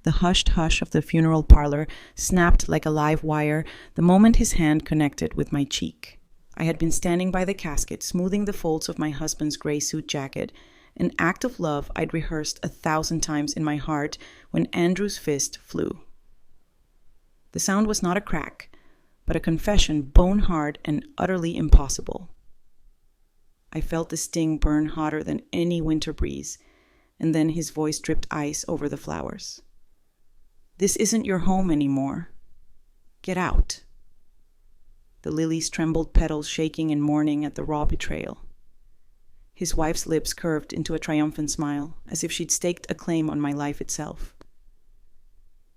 The hushed hush of the funeral parlor snapped like a live wire the moment his hand connected with my cheek. I had been standing by the casket, smoothing the folds of my husband's gray suit jacket, an act of love I'd rehearsed 1,000 times in my heart when Andrew's fist flew. The sound was not a crack, but a confession bone-hard and utterly impossible. I felt the sting burn hotter than any winter breeze, and then his voice dripped ice over the flowers. "This isn't your home anymore. Get out." The lilies trembled petals shaking in mourning at the raw betrayal. His wife's lips curved into a triumphant smile, as if she'd staked a claim on my life itself.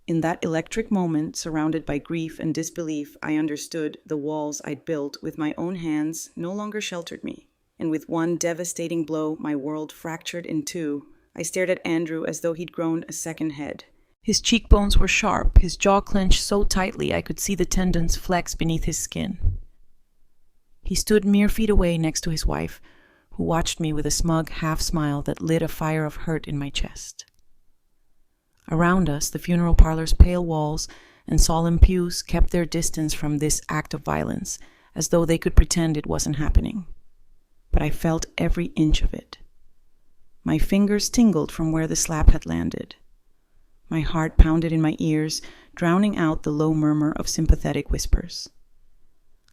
In that electric moment, surrounded by grief and disbelief, I understood the walls I'd built with my own hands no longer sheltered me. And with one devastating blow, my world fractured in two. I stared at Andrew as though he'd grown a second head. His cheekbones were sharp, his jaw clenched so tightly I could see the tendons flex beneath his skin. He stood mere feet away next to his wife, who watched me with a smug half-smile that lit a fire of hurt in my chest. Around us, the funeral parlor's pale walls and solemn pews kept their distance from this act of violence, as though they could pretend it wasn't happening. But I felt every inch of it. My fingers tingled from where the slap had landed. My heart pounded in my ears, drowning out the low murmur of sympathetic whispers.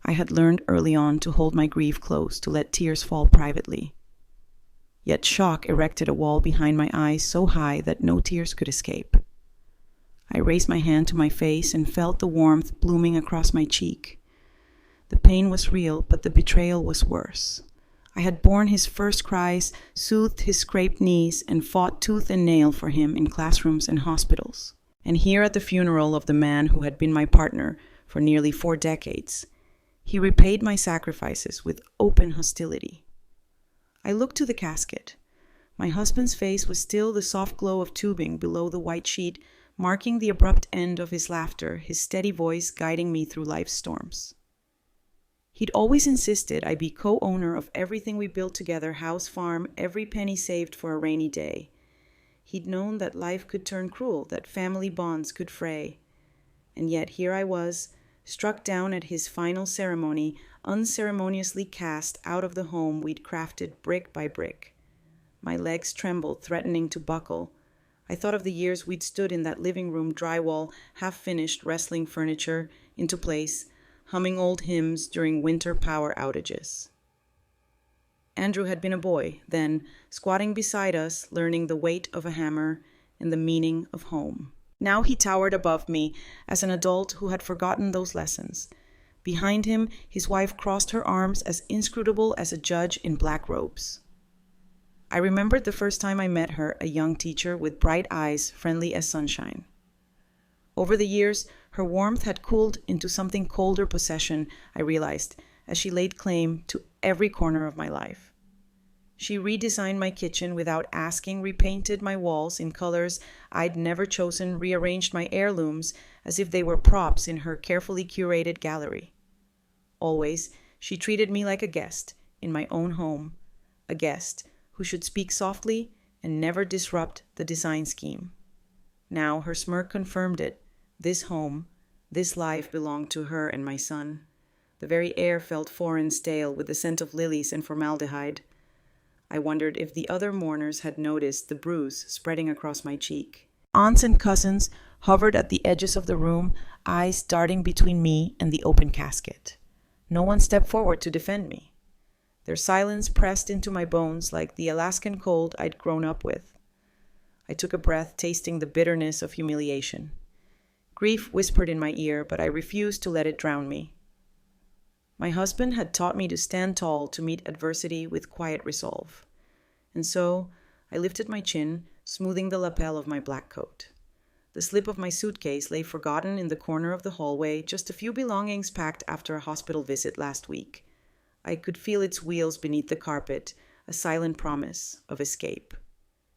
I had learned early on to hold my grief close, to let tears fall privately. Yet shock erected a wall behind my eyes so high that no tears could escape. I raised my hand to my face and felt the warmth blooming across my cheek. The pain was real, but the betrayal was worse. I had borne his first cries, soothed his scraped knees, and fought tooth and nail for him in classrooms and hospitals. And here at the funeral of the man who had been my partner for nearly 4 decades, he repaid my sacrifices with open hostility. I looked to the casket. My husband's face was still the soft glow of tubing below the white sheet, marking the abrupt end of his laughter, his steady voice guiding me through life's storms. He'd always insisted I be co-owner of everything we built together, house, farm, every penny saved for a rainy day. He'd known that life could turn cruel, that family bonds could fray. And yet here I was, struck down at his final ceremony, unceremoniously cast out of the home we'd crafted brick by brick. My legs trembled, threatening to buckle. I thought of the years we'd stood in that living room drywall, half-finished wrestling furniture into place, humming old hymns during winter power outages. Andrew had been a boy, then, squatting beside us, learning the weight of a hammer and the meaning of home. Now he towered above me as an adult who had forgotten those lessons. Behind him, his wife crossed her arms as inscrutable as a judge in black robes. I remembered the first time I met her, a young teacher with bright eyes, friendly as sunshine. Over the years, her warmth had cooled into something colder possession, I realized, as she laid claim to every corner of my life. She redesigned my kitchen without asking, repainted my walls in colors I'd never chosen, rearranged my heirlooms as if they were props in her carefully curated gallery. Always, she treated me like a guest in my own home, a guest who should speak softly and never disrupt the design scheme. Now her smirk confirmed it. This home, this life belonged to her and my son. The very air felt foreign, stale, with the scent of lilies and formaldehyde. I wondered if the other mourners had noticed the bruise spreading across my cheek. Aunts and cousins hovered at the edges of the room, eyes darting between me and the open casket. No one stepped forward to defend me. Their silence pressed into my bones like the Alaskan cold I'd grown up with. I took a breath, tasting the bitterness of humiliation. Grief whispered in my ear, but I refused to let it drown me. My husband had taught me to stand tall, to meet adversity with quiet resolve. And so, I lifted my chin, smoothing the lapel of my black coat. The slip of my suitcase lay forgotten in the corner of the hallway, just a few belongings packed after a hospital visit last week. I could feel its wheels beneath the carpet, a silent promise of escape.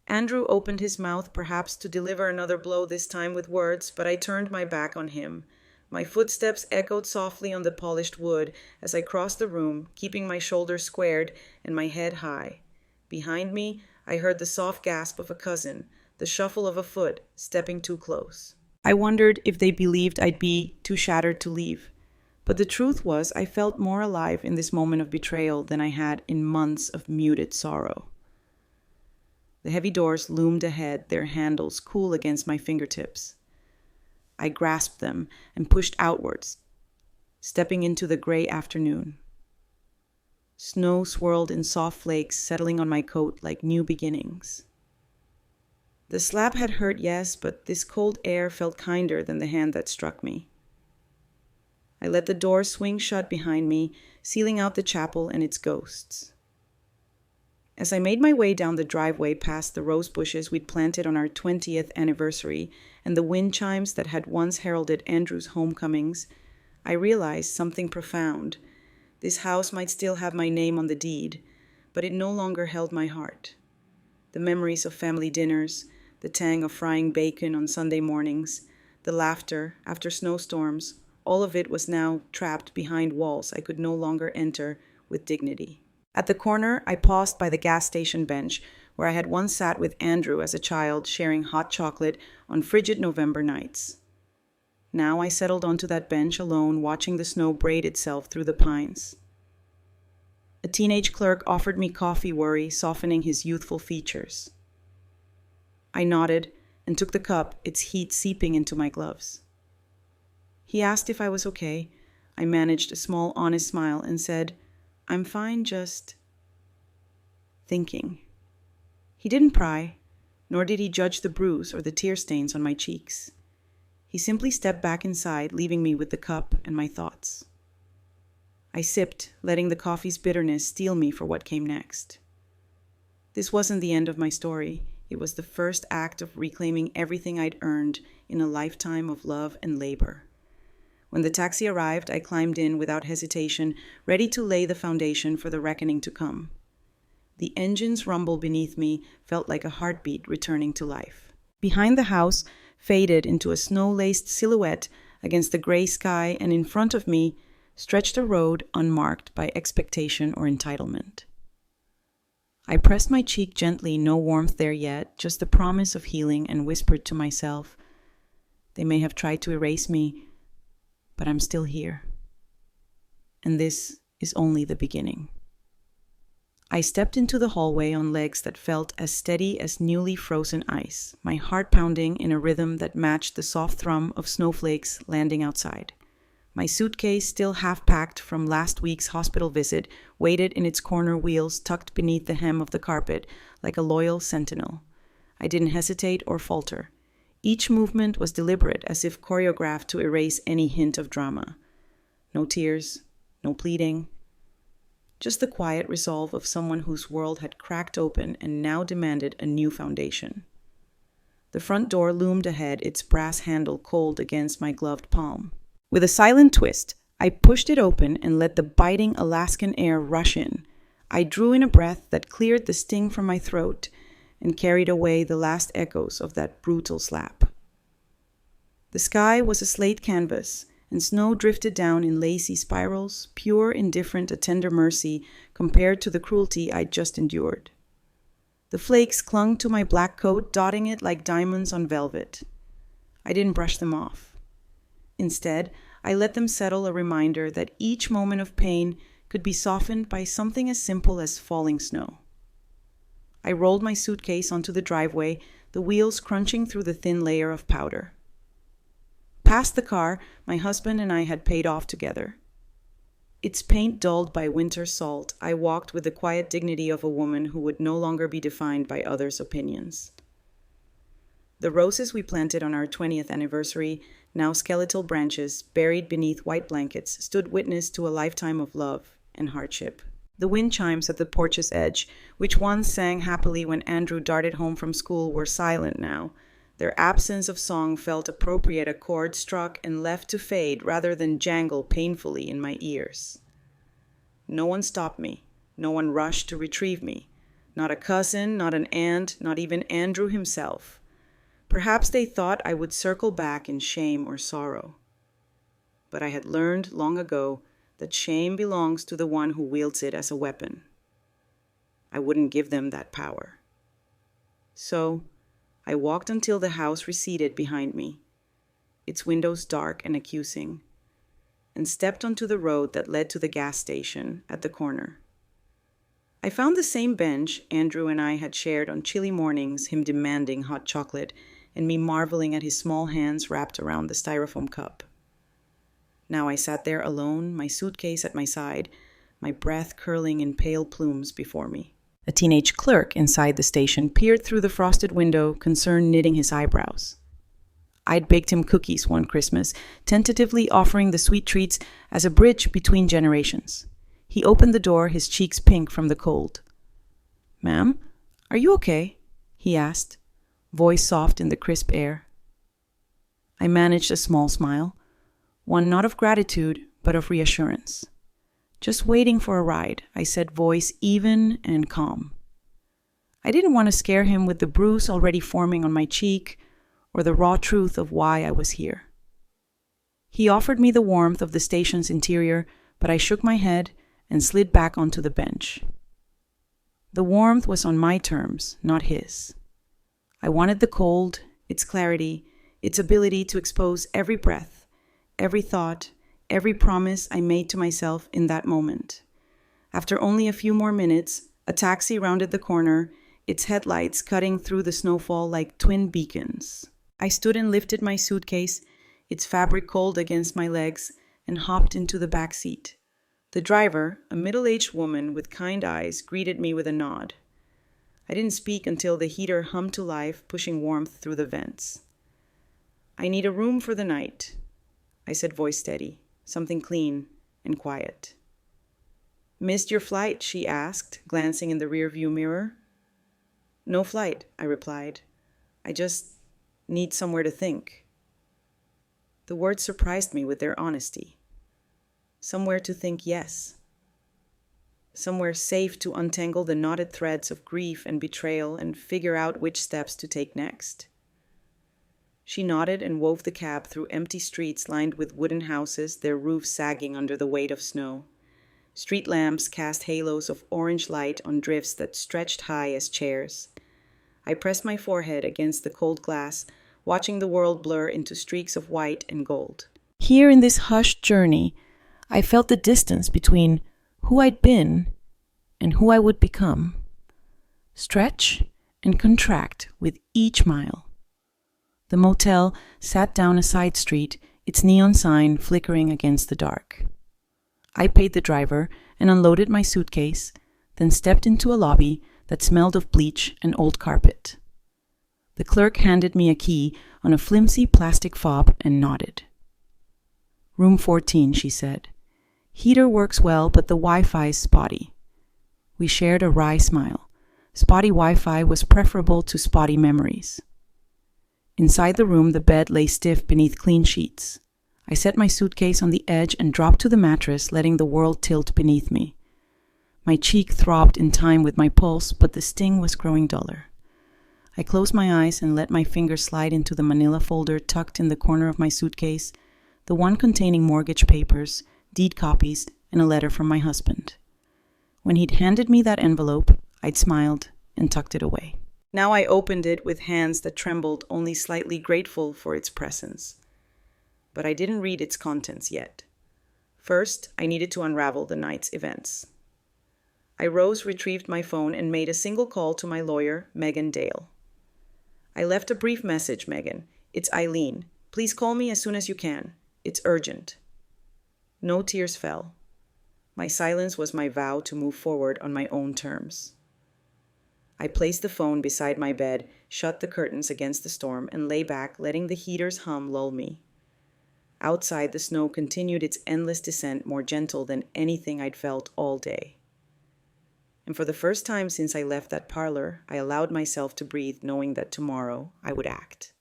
Andrew opened his mouth, perhaps to deliver another blow, this time with words, but I turned my back on him. My footsteps echoed softly on the polished wood as I crossed the room, keeping my shoulders squared and my head high. Behind me, I heard the soft gasp of a cousin, the shuffle of a foot stepping too close. I wondered if they believed I'd be too shattered to leave. But the truth was, I felt more alive in this moment of betrayal than I had in months of muted sorrow. The heavy doors loomed ahead, their handles cool against my fingertips. I grasped them and pushed outwards, stepping into the gray afternoon. Snow swirled in soft flakes, settling on my coat like new beginnings. The slap had hurt, yes, but this cold air felt kinder than the hand that struck me. I let the door swing shut behind me, sealing out the chapel and its ghosts. As I made my way down the driveway past the rose bushes we'd planted on our 20th anniversary and the wind chimes that had once heralded Andrew's homecomings, I realized something profound. This house might still have my name on the deed, but it no longer held my heart. The memories of family dinners, the tang of frying bacon on Sunday mornings, the laughter after snowstorms, all of it was now trapped behind walls I could no longer enter with dignity. At the corner, I paused by the gas station bench where I had once sat with Andrew as a child, sharing hot chocolate on frigid November nights. Now I settled onto that bench alone, watching the snow braid itself through the pines. A teenage clerk offered me coffee, worry softening his youthful features. I nodded and took the cup, its heat seeping into my gloves. He asked if I was okay. I managed a small, honest smile and said, "I'm fine, just thinking." He didn't pry, nor did he judge the bruise or the tear stains on my cheeks. He simply stepped back inside, leaving me with the cup and my thoughts. I sipped, letting the coffee's bitterness steel me for what came next. This wasn't the end of my story. It was the first act of reclaiming everything I'd earned in a lifetime of love and labor. When the taxi arrived, I climbed in without hesitation, ready to lay the foundation for the reckoning to come. The engine's rumble beneath me felt like a heartbeat returning to life. Behind the house, faded into a snow-laced silhouette against the gray sky, and in front of me stretched a road unmarked by expectation or entitlement. I pressed my cheek gently, no warmth there yet, just the promise of healing, and whispered to myself, "They may have tried to erase me, but I'm still here. And this is only the beginning." I stepped into the hallway on legs that felt as steady as newly frozen ice, my heart pounding in a rhythm that matched the soft thrum of snowflakes landing outside. My suitcase, still half-packed from last week's hospital visit, waited in its corner wheels tucked beneath the hem of the carpet like a loyal sentinel. I didn't hesitate or falter. Each movement was deliberate, as if choreographed to erase any hint of drama. No tears, no pleading. Just the quiet resolve of someone whose world had cracked open and now demanded a new foundation. The front door loomed ahead, its brass handle cold against my gloved palm. With a silent twist, I pushed it open and let the biting Alaskan air rush in. I drew in a breath that cleared the sting from my throat and carried away the last echoes of that brutal slap. The sky was a slate canvas, and snow drifted down in lacy spirals, pure, indifferent, a tender mercy compared to the cruelty I'd just endured. The flakes clung to my black coat, dotting it like diamonds on velvet. I didn't brush them off. Instead, I let them settle, a reminder that each moment of pain could be softened by something as simple as falling snow. I rolled my suitcase onto the driveway, the wheels crunching through the thin layer of powder. Past the car my husband and I had paid off together. Its paint dulled by winter salt, I walked with the quiet dignity of a woman who would no longer be defined by others' opinions. The roses we planted on our 20th anniversary, now skeletal branches buried beneath white blankets, stood witness to a lifetime of love and hardship. The wind chimes at the porch's edge, which once sang happily when Andrew darted home from school, were silent now. Their absence of song felt appropriate, a chord struck and left to fade rather than jangle painfully in my ears. No one stopped me. No one rushed to retrieve me. Not a cousin, not an aunt, not even Andrew himself. Perhaps they thought I would circle back in shame or sorrow. But I had learned long ago that shame belongs to the one who wields it as a weapon. I wouldn't give them that power. So I walked until the house receded behind me, its windows dark and accusing, and stepped onto the road that led to the gas station at the corner. I found the same bench Andrew and I had shared on chilly mornings, him demanding hot chocolate and me marveling at his small hands wrapped around the styrofoam cup. Now I sat there alone, my suitcase at my side, my breath curling in pale plumes before me. A teenage clerk inside the station peered through the frosted window, concerned, knitting his eyebrows. I'd baked him cookies one Christmas, tentatively offering the sweet treats as a bridge between generations. He opened the door, his cheeks pink from the cold. "Ma'am, are you okay?" he asked, voice soft in the crisp air. I managed a small smile, one not of gratitude, but of reassurance. "Just waiting for a ride," I said, voice even and calm. I didn't want to scare him with the bruise already forming on my cheek or the raw truth of why I was here. He offered me the warmth of the station's interior, but I shook my head and slid back onto the bench. The warmth was on my terms, not his. I wanted the cold, its clarity, its ability to expose every breath, every thought, every promise I made to myself in that moment. After only a few more minutes, a taxi rounded the corner, its headlights cutting through the snowfall like twin beacons. I stood and lifted my suitcase, its fabric cold against my legs, and hopped into the back seat. The driver, a middle-aged woman with kind eyes, greeted me with a nod. I didn't speak until the heater hummed to life, pushing warmth through the vents. "I need a room for the night," I said, voice steady, something clean and quiet. "Missed your flight?" she asked, glancing in the rearview mirror. "No flight," I replied. "I just need somewhere to think." The words surprised me with their honesty. Somewhere to think, yes. Somewhere safe to untangle the knotted threads of grief and betrayal and figure out which steps to take next. She nodded and wove the cab through empty streets lined with wooden houses, their roofs sagging under the weight of snow. Street lamps cast halos of orange light on drifts that stretched high as chairs. I pressed my forehead against the cold glass, watching the world blur into streaks of white and gold. Here in this hushed journey, I felt the distance between who I'd been and who I would become stretch and contract with each mile. The motel sat down a side street, its neon sign flickering against the dark. I paid the driver and unloaded my suitcase, then stepped into a lobby that smelled of bleach and old carpet. The clerk handed me a key on a flimsy plastic fob and nodded. "Room 14, she said. "Heater works well, but the Wi-Fi's spotty." We shared a wry smile. Spotty Wi-Fi was preferable to spotty memories. Inside the room, the bed lay stiff beneath clean sheets. I set my suitcase on the edge and dropped to the mattress, letting the world tilt beneath me. My cheek throbbed in time with my pulse, but the sting was growing duller. I closed my eyes and let my fingers slide into the manila folder tucked in the corner of my suitcase, the one containing mortgage papers, deed copies, and a letter from my husband. When he'd handed me that envelope, I'd smiled and tucked it away. Now I opened it with hands that trembled, only slightly grateful for its presence. But I didn't read its contents yet. First, I needed to unravel the night's events. I rose, retrieved my phone, and made a single call to my lawyer, Megan Dale. I left a brief message, Megan. "It's Eileen. Please call me as soon as you can. It's urgent." No tears fell. My silence was my vow to move forward on my own terms. I placed the phone beside my bed, shut the curtains against the storm, and lay back, letting the heater's hum lull me. Outside, the snow continued its endless descent, more gentle than anything I'd felt all day. And for the first time since I left that parlor, I allowed myself to breathe, knowing that tomorrow I would act.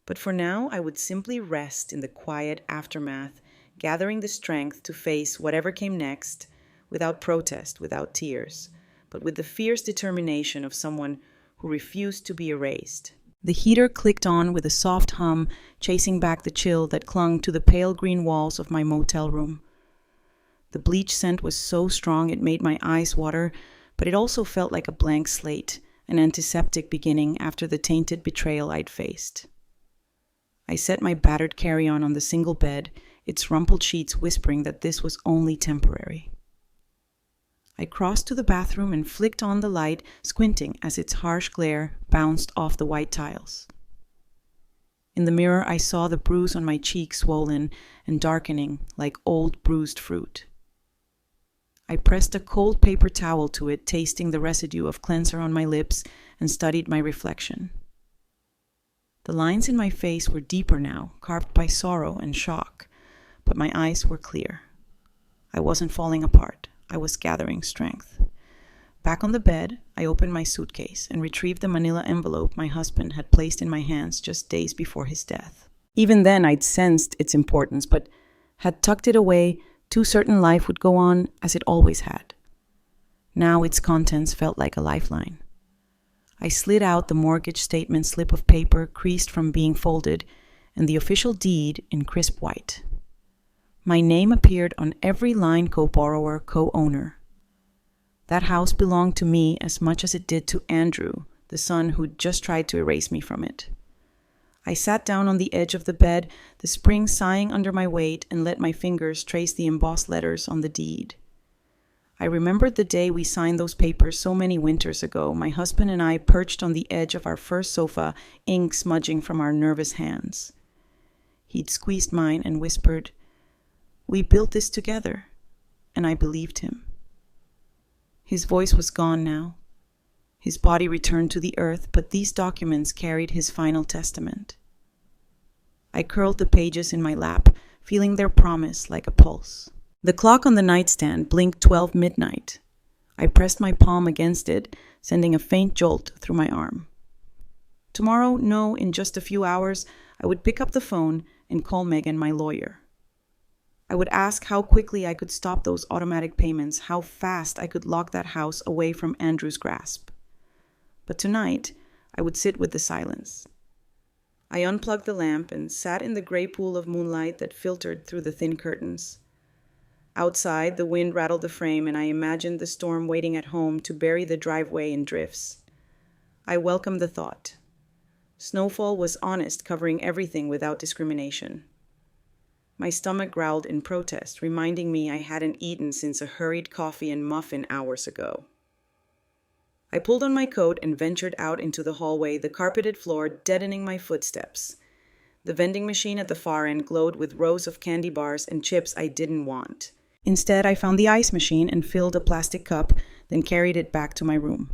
But for now, I would simply rest in the quiet aftermath, gathering the strength to face whatever came next, without protest, without tears, but with the fierce determination of someone who refused to be erased. The heater clicked on with a soft hum, chasing back the chill that clung to the pale green walls of my motel room. The bleach scent was so strong it made my eyes water, but it also felt like a blank slate, an antiseptic beginning after the tainted betrayal I'd faced. I set my battered carry-on on the single bed, its rumpled sheets whispering that this was only temporary. I crossed to the bathroom and flicked on the light, squinting as its harsh glare bounced off the white tiles. In the mirror, I saw the bruise on my cheek swollen and darkening like old bruised fruit. I pressed a cold paper towel to it, tasting the residue of cleanser on my lips, and studied my reflection. The lines in my face were deeper now, carved by sorrow and shock, but my eyes were clear. I wasn't falling apart. I was gathering strength. Back on the bed, I opened my suitcase and retrieved the manila envelope my husband had placed in my hands just days before his death. Even then, I'd sensed its importance, but had tucked it away, too certain life would go on as it always had. Now its contents felt like a lifeline. I slid out the mortgage statement slip of paper creased from being folded and the official deed in crisp white. My name appeared on every line: co-borrower, co-owner. That house belonged to me as much as it did to Andrew, the son who'd just tried to erase me from it. I sat down on the edge of the bed, the spring sighing under my weight, and let my fingers trace the embossed letters on the deed. I remembered the day we signed those papers so many winters ago, my husband and I perched on the edge of our first sofa, ink smudging from our nervous hands. He'd squeezed mine and whispered, "We built this together," and I believed him. His voice was gone now. His body returned to the earth, but these documents carried his final testament. I curled the pages in my lap, feeling their promise like a pulse. The clock on the nightstand blinked 12 midnight. I pressed my palm against it, sending a faint jolt through my arm. Tomorrow, no, in just a few hours, I would pick up the phone and call Megan, my lawyer. I would ask how quickly I could stop those automatic payments, how fast I could lock that house away from Andrew's grasp. But tonight, I would sit with the silence. I unplugged the lamp and sat in the gray pool of moonlight that filtered through the thin curtains. Outside, the wind rattled the frame, and I imagined the storm waiting at home to bury the driveway in drifts. I welcomed the thought. Snowfall was honest, covering everything without discrimination. My stomach growled in protest, reminding me I hadn't eaten since a hurried coffee and muffin hours ago. I pulled on my coat and ventured out into the hallway, the carpeted floor deadening my footsteps. The vending machine at the far end glowed with rows of candy bars and chips I didn't want. Instead, I found the ice machine and filled a plastic cup, then carried it back to my room.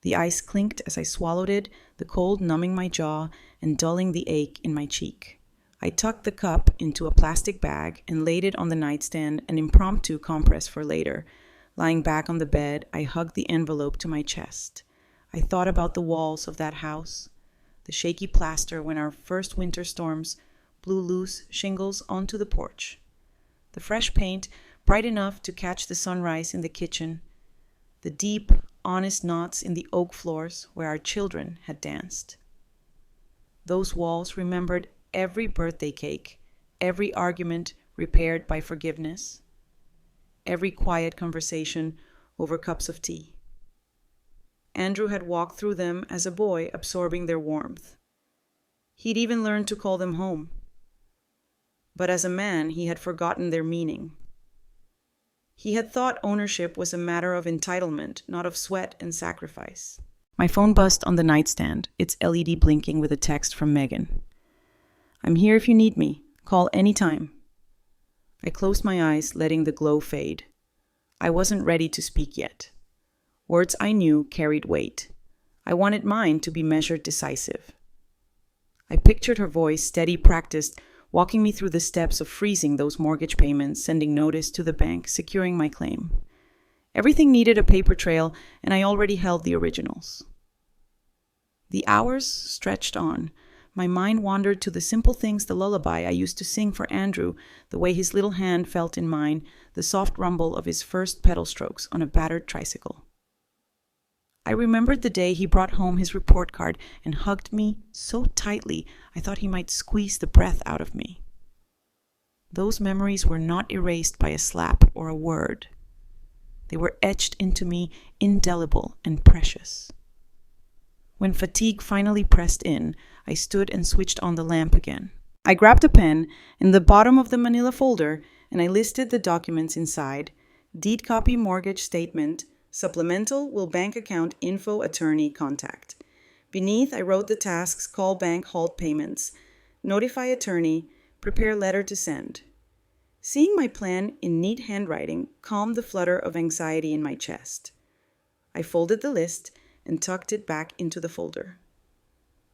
The ice clinked as I swallowed it, the cold numbing my jaw and dulling the ache in my cheek. I tucked the cup into a plastic bag and laid it on the nightstand, an impromptu compress for later. Lying back on the bed, I hugged the envelope to my chest. I thought about the walls of that house, the shaky plaster when our first winter storms blew loose shingles onto the porch, the fresh paint bright enough to catch the sunrise in the kitchen, the deep, honest knots in the oak floors where our children had danced. Those walls remembered every birthday cake, every argument repaired by forgiveness, every quiet conversation over cups of tea. Andrew had walked through them as a boy, absorbing their warmth. He'd even learned to call them home. But as a man, he had forgotten their meaning. He had thought ownership was a matter of entitlement, not of sweat and sacrifice. My phone buzzed on the nightstand, its LED blinking with a text from Megan. "I'm here if you need me. Call anytime." I closed my eyes, letting the glow fade. I wasn't ready to speak yet. Words I knew carried weight. I wanted mine to be measured, decisive. I pictured her voice, steady, practiced, walking me through the steps of freezing those mortgage payments, sending notice to the bank, securing my claim. Everything needed a paper trail, and I already held the originals. The hours stretched on. My mind wandered to the simple things, the lullaby I used to sing for Andrew, the way his little hand felt in mine, the soft rumble of his first pedal strokes on a battered tricycle. I remembered the day he brought home his report card and hugged me so tightly I thought he might squeeze the breath out of me. Those memories were not erased by a slap or a word. They were etched into me, indelible and precious. When fatigue finally pressed in, I stood and switched on the lamp again. I grabbed a pen in the bottom of the manila folder and I listed the documents inside: deed copy, mortgage statement, supplemental, will bank account info, attorney contact. Beneath, I wrote the tasks: call bank, halt payments, notify attorney, prepare letter to send. Seeing my plan in neat handwriting calmed the flutter of anxiety in my chest. I folded the list and tucked it back into the folder.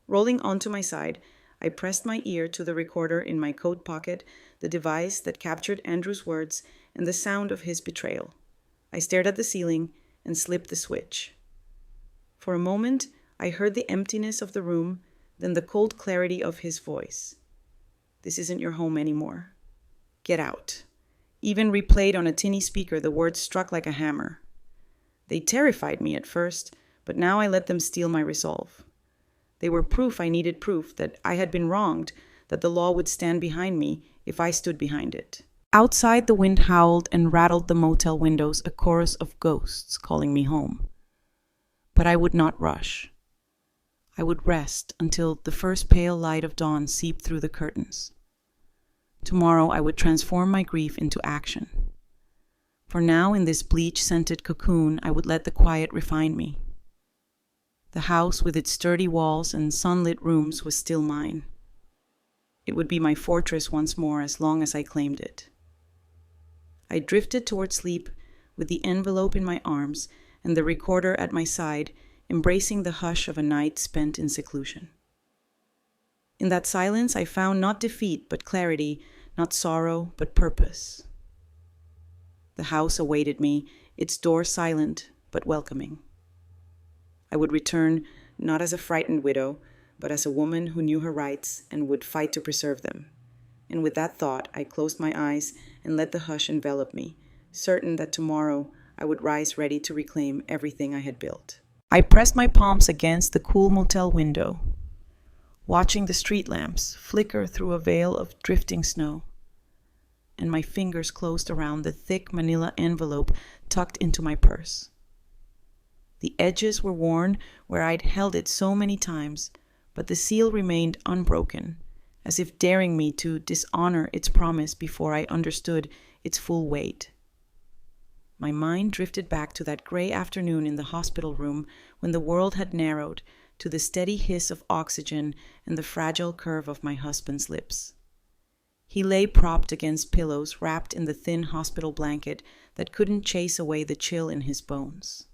Rolling onto my side, I pressed my ear to the recorder in my coat pocket, the device that captured Andrew's words and the sound of his betrayal. I stared at the ceiling and slipped the switch. For a moment, I heard the emptiness of the room, then the cold clarity of his voice. This isn't your home anymore. Get out. Even replayed on a tinny speaker, the words struck like a hammer. They terrified me at first, but now I let them steal my resolve. They were proof I needed proof, that I had been wronged, that the law would stand behind me if I stood behind it. Outside, the wind howled and rattled the motel windows, a chorus of ghosts calling me home. But I would not rush. I would rest until the first pale light of dawn seeped through the curtains. Tomorrow I would transform my grief into action. For now, in this bleach-scented cocoon, I would let the quiet refine me. The house with its sturdy walls and sunlit rooms was still mine. It would be my fortress once more as long as I claimed it. I drifted toward sleep with the envelope in my arms and the recorder at my side, embracing the hush of a night spent in seclusion. In that silence, I found not defeat but clarity, not sorrow but purpose. The house awaited me, its door silent but welcoming. I would return not as a frightened widow, but as a woman who knew her rights and would fight to preserve them. And with that thought, I closed my eyes and let the hush envelop me, certain that tomorrow I would rise ready to reclaim everything I had built. I pressed my palms against the cool motel window, watching the street lamps flicker through a veil of drifting snow, and my fingers closed around the thick manila envelope tucked into my purse. The edges were worn where I'd held it so many times, but the seal remained unbroken, as if daring me to dishonor its promise before I understood its full weight. My mind drifted back to that gray afternoon in the hospital room when the world had narrowed to the steady hiss of oxygen and the fragile curve of my husband's lips. He lay propped against pillows, wrapped in the thin hospital blanket that couldn't chase away the chill in his bones.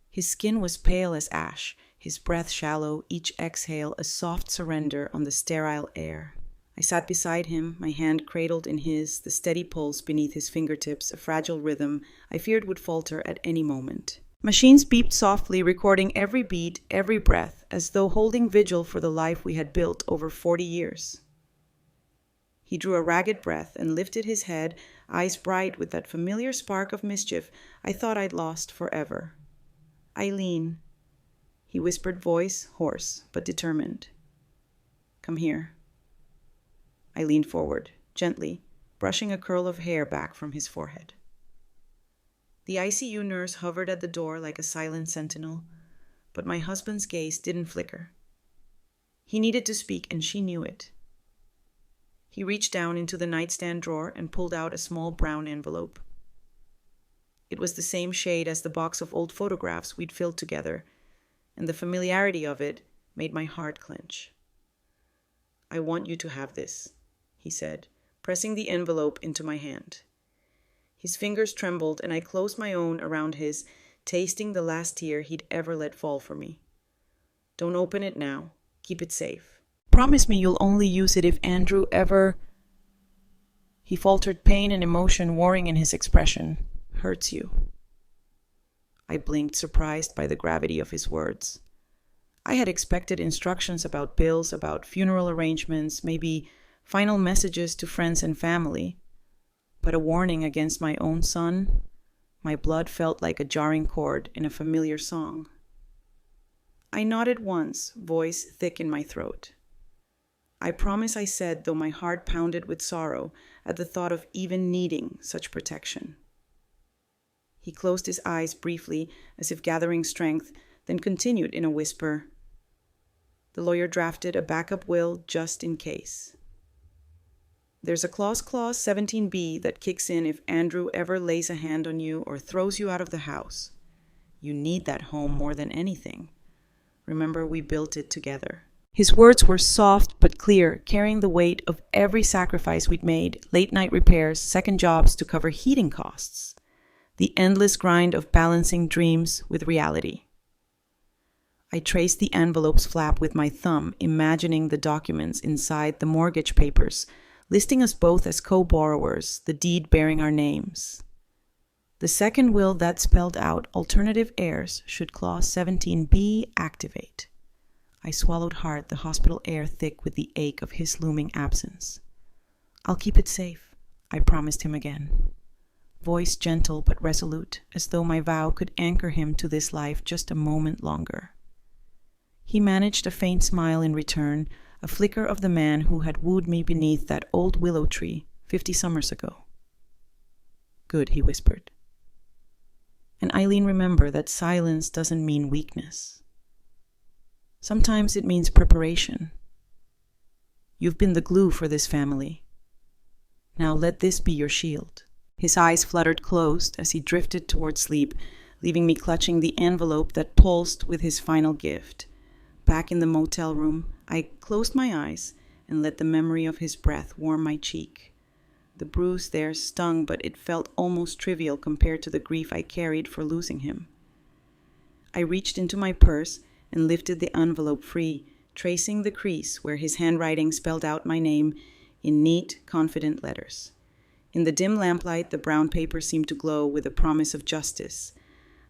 His skin was pale as ash, his breath shallow, each exhale a soft surrender on the sterile air. I sat beside him, my hand cradled in his, the steady pulse beneath his fingertips, a fragile rhythm I feared would falter at any moment. Machines beeped softly, recording every beat, every breath, as though holding vigil for the life we had built over 40 years. He drew a ragged breath and lifted his head, eyes bright with that familiar spark of mischief I thought I'd lost forever. "Eileen," he whispered, voice hoarse but determined. "Come here." I leaned forward, gently, brushing a curl of hair back from his forehead. The ICU nurse hovered at the door like a silent sentinel, but my husband's gaze didn't flicker. He needed to speak, and she knew it. He reached down into the nightstand drawer and pulled out a small brown envelope. It was the same shade as the box of old photographs we'd filled together, and the familiarity of it made my heart clench. "I want you to have this," he said, pressing the envelope into my hand. His fingers trembled, and I closed my own around his, tasting the last tear he'd ever let fall for me. "Don't open it now. Keep it safe. Promise me you'll only use it if Andrew ever..." He faltered, pain and emotion warring in his expression. "Hurts you." I blinked, surprised by the gravity of his words. I had expected instructions about bills, about funeral arrangements, maybe final messages to friends and family. But a warning against my own son, my blood felt like a jarring chord in a familiar song. I nodded once, voice thick in my throat. "I promise," I said, though my heart pounded with sorrow at the thought of even needing such protection. He closed his eyes briefly, as if gathering strength, then continued in a whisper. The lawyer drafted a backup will just in case. There's a clause 17B that kicks in if Andrew ever lays a hand on you or throws you out of the house. You need that home more than anything. Remember, we built it together. His words were soft but clear, carrying the weight of every sacrifice we'd made, late-night repairs, second jobs to cover heating costs. The endless grind of balancing dreams with reality. I traced the envelope's flap with my thumb, imagining the documents inside the mortgage papers, listing us both as co-borrowers, the deed bearing our names. The second will that spelled out alternative heirs should clause 17B activate. I swallowed hard, the hospital air thick with the ache of his looming absence. I'll keep it safe, I promised him again. Voice gentle but resolute, as though my vow could anchor him to this life just a moment longer. He managed a faint smile in return, a flicker of the man who had wooed me beneath that old willow tree 50 summers ago. Good, he whispered. And Eileen, remember that silence doesn't mean weakness. Sometimes it means preparation. You've been the glue for this family. Now let this be your shield. His eyes fluttered closed as he drifted toward sleep, leaving me clutching the envelope that pulsed with his final gift. Back in the motel room, I closed my eyes and let the memory of his breath warm my cheek. The bruise there stung, but it felt almost trivial compared to the grief I carried for losing him. I reached into my purse and lifted the envelope free, tracing the crease where his handwriting spelled out my name in neat, confident letters. In the dim lamplight, the brown paper seemed to glow with a promise of justice,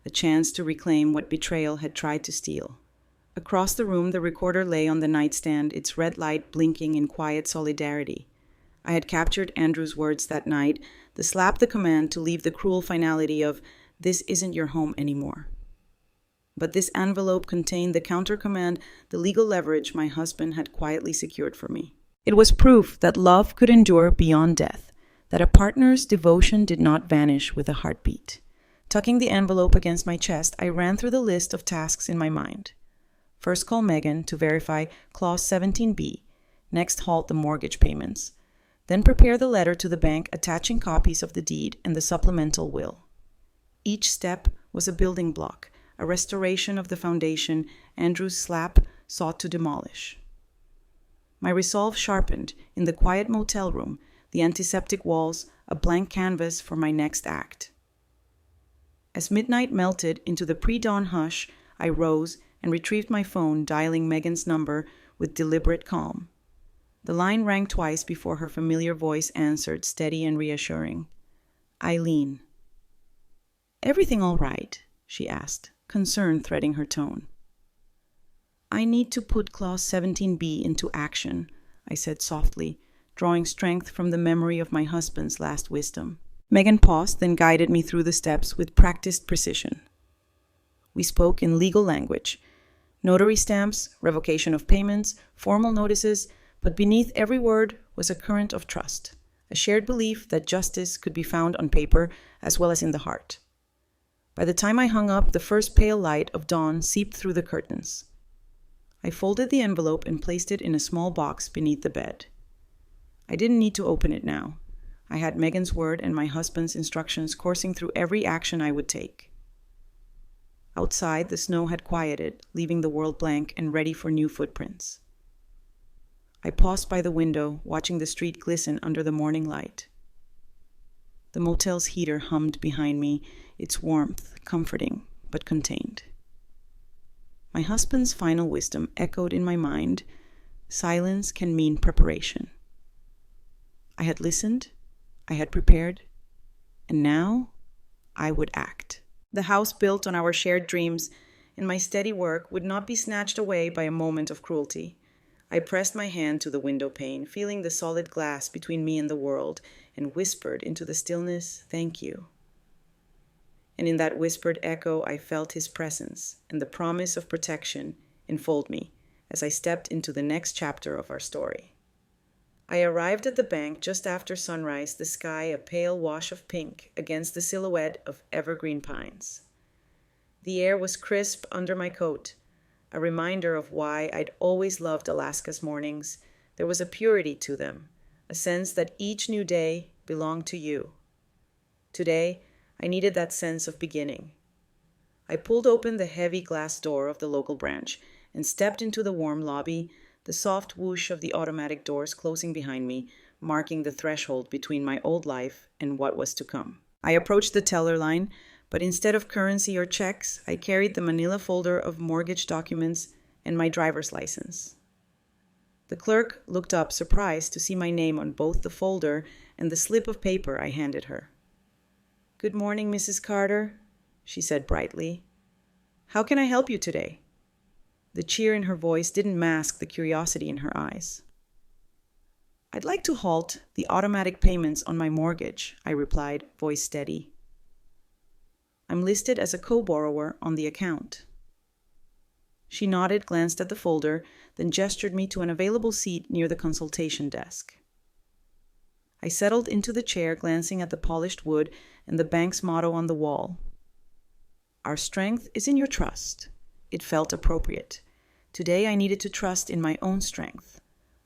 a chance to reclaim what betrayal had tried to steal. Across the room, the recorder lay on the nightstand, its red light blinking in quiet solidarity. I had captured Andrew's words that night, the command to leave the cruel finality of, "This isn't your home anymore." But this envelope contained the counter-command, the legal leverage my husband had quietly secured for me. It was proof that love could endure beyond death, that a partner's devotion did not vanish with a heartbeat. Tucking the envelope against my chest, I ran through the list of tasks in my mind. First, call Megan to verify clause 17B. Next, halt the mortgage payments. Then prepare the letter to the bank attaching copies of the deed and the supplemental will. Each step was a building block, a restoration of the foundation Andrew's slap sought to demolish. My resolve sharpened in the quiet motel room, the antiseptic walls, a blank canvas for my next act. As midnight melted into the pre-dawn hush, I rose and retrieved my phone, dialing Megan's number with deliberate calm. The line rang twice before her familiar voice answered, steady and reassuring. Eileen. Everything all right? She asked, concern threading her tone. I need to put clause 17B into action, I said softly, drawing strength from the memory of my husband's last wisdom. Megan paused, then guided me through the steps with practiced precision. We spoke in legal language. Notary stamps, revocation of payments, formal notices, but beneath every word was a current of trust, a shared belief that justice could be found on paper as well as in the heart. By the time I hung up, the first pale light of dawn seeped through the curtains. I folded the envelope and placed it in a small box beneath the bed. I didn't need to open it now. I had Megan's word and my husband's instructions coursing through every action I would take. Outside, the snow had quieted, leaving the world blank and ready for new footprints. I paused by the window, watching the street glisten under the morning light. The motel's heater hummed behind me, its warmth comforting but contained. My husband's final wisdom echoed in my mind. Silence can mean preparation. I had listened, I had prepared, and now I would act. The house built on our shared dreams and my steady work would not be snatched away by a moment of cruelty. I pressed my hand to the window pane, feeling the solid glass between me and the world, and whispered into the stillness, "Thank you." And in that whispered echo, I felt his presence and the promise of protection enfold me as I stepped into the next chapter of our story. I arrived at the bank just after sunrise, the sky a pale wash of pink against the silhouette of evergreen pines. The air was crisp under my coat, a reminder of why I'd always loved Alaska's mornings. There was a purity to them, a sense that each new day belonged to you. Today, I needed that sense of beginning. I pulled open the heavy glass door of the local branch and stepped into the warm lobby, the soft whoosh of the automatic doors closing behind me, marking the threshold between my old life and what was to come. I approached the teller line, but instead of currency or checks, I carried the manila folder of mortgage documents and my driver's license. The clerk looked up, surprised to see my name on both the folder and the slip of paper I handed her. "Good morning, Mrs. Carter," she said brightly. "How can I help you today?" The cheer in her voice didn't mask the curiosity in her eyes. "I'd like to halt the automatic payments on my mortgage," I replied, voice steady. "I'm listed as a co-borrower on the account." She nodded, glanced at the folder, then gestured me to an available seat near the consultation desk. I settled into the chair, glancing at the polished wood and the bank's motto on the wall. "Our strength is in your trust." It felt appropriate. Today I needed to trust in my own strength.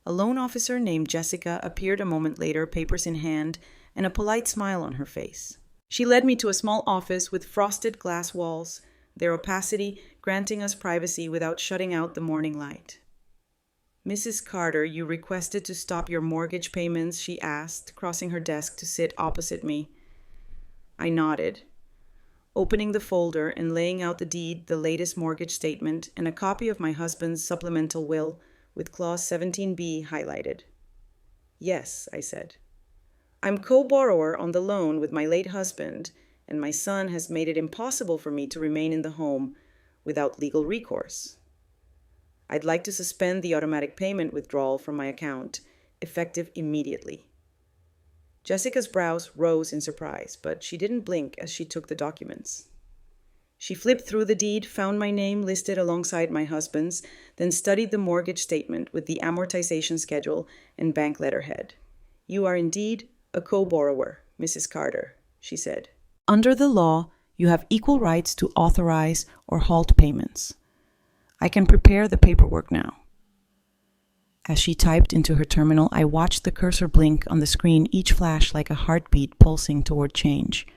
A loan officer named Jessica appeared a moment later, papers in hand, and a polite smile on her face. She led me to a small office with frosted glass walls, their opacity granting us privacy without shutting out the morning light. "Mrs. Carter, you requested to stop your mortgage payments," she asked, crossing her desk to sit opposite me. I nodded, opening the folder and laying out the deed, the latest mortgage statement, and a copy of my husband's supplemental will with clause 17B highlighted. "Yes," I said. "I'm co-borrower on the loan with my late husband, and my son has made it impossible for me to remain in the home without legal recourse. I'd like to suspend the automatic payment withdrawal from my account, effective immediately." Jessica's brows rose in surprise, but she didn't blink as she took the documents. She flipped through the deed, found my name listed alongside my husband's, then studied the mortgage statement with the amortization schedule and bank letterhead. "You are indeed a co-borrower, Mrs. Carter," she said. "Under the law, you have equal rights to authorize or halt payments. I can prepare the paperwork now." As she typed into her terminal, I watched the cursor blink on the screen, each flash like a heartbeat pulsing toward change.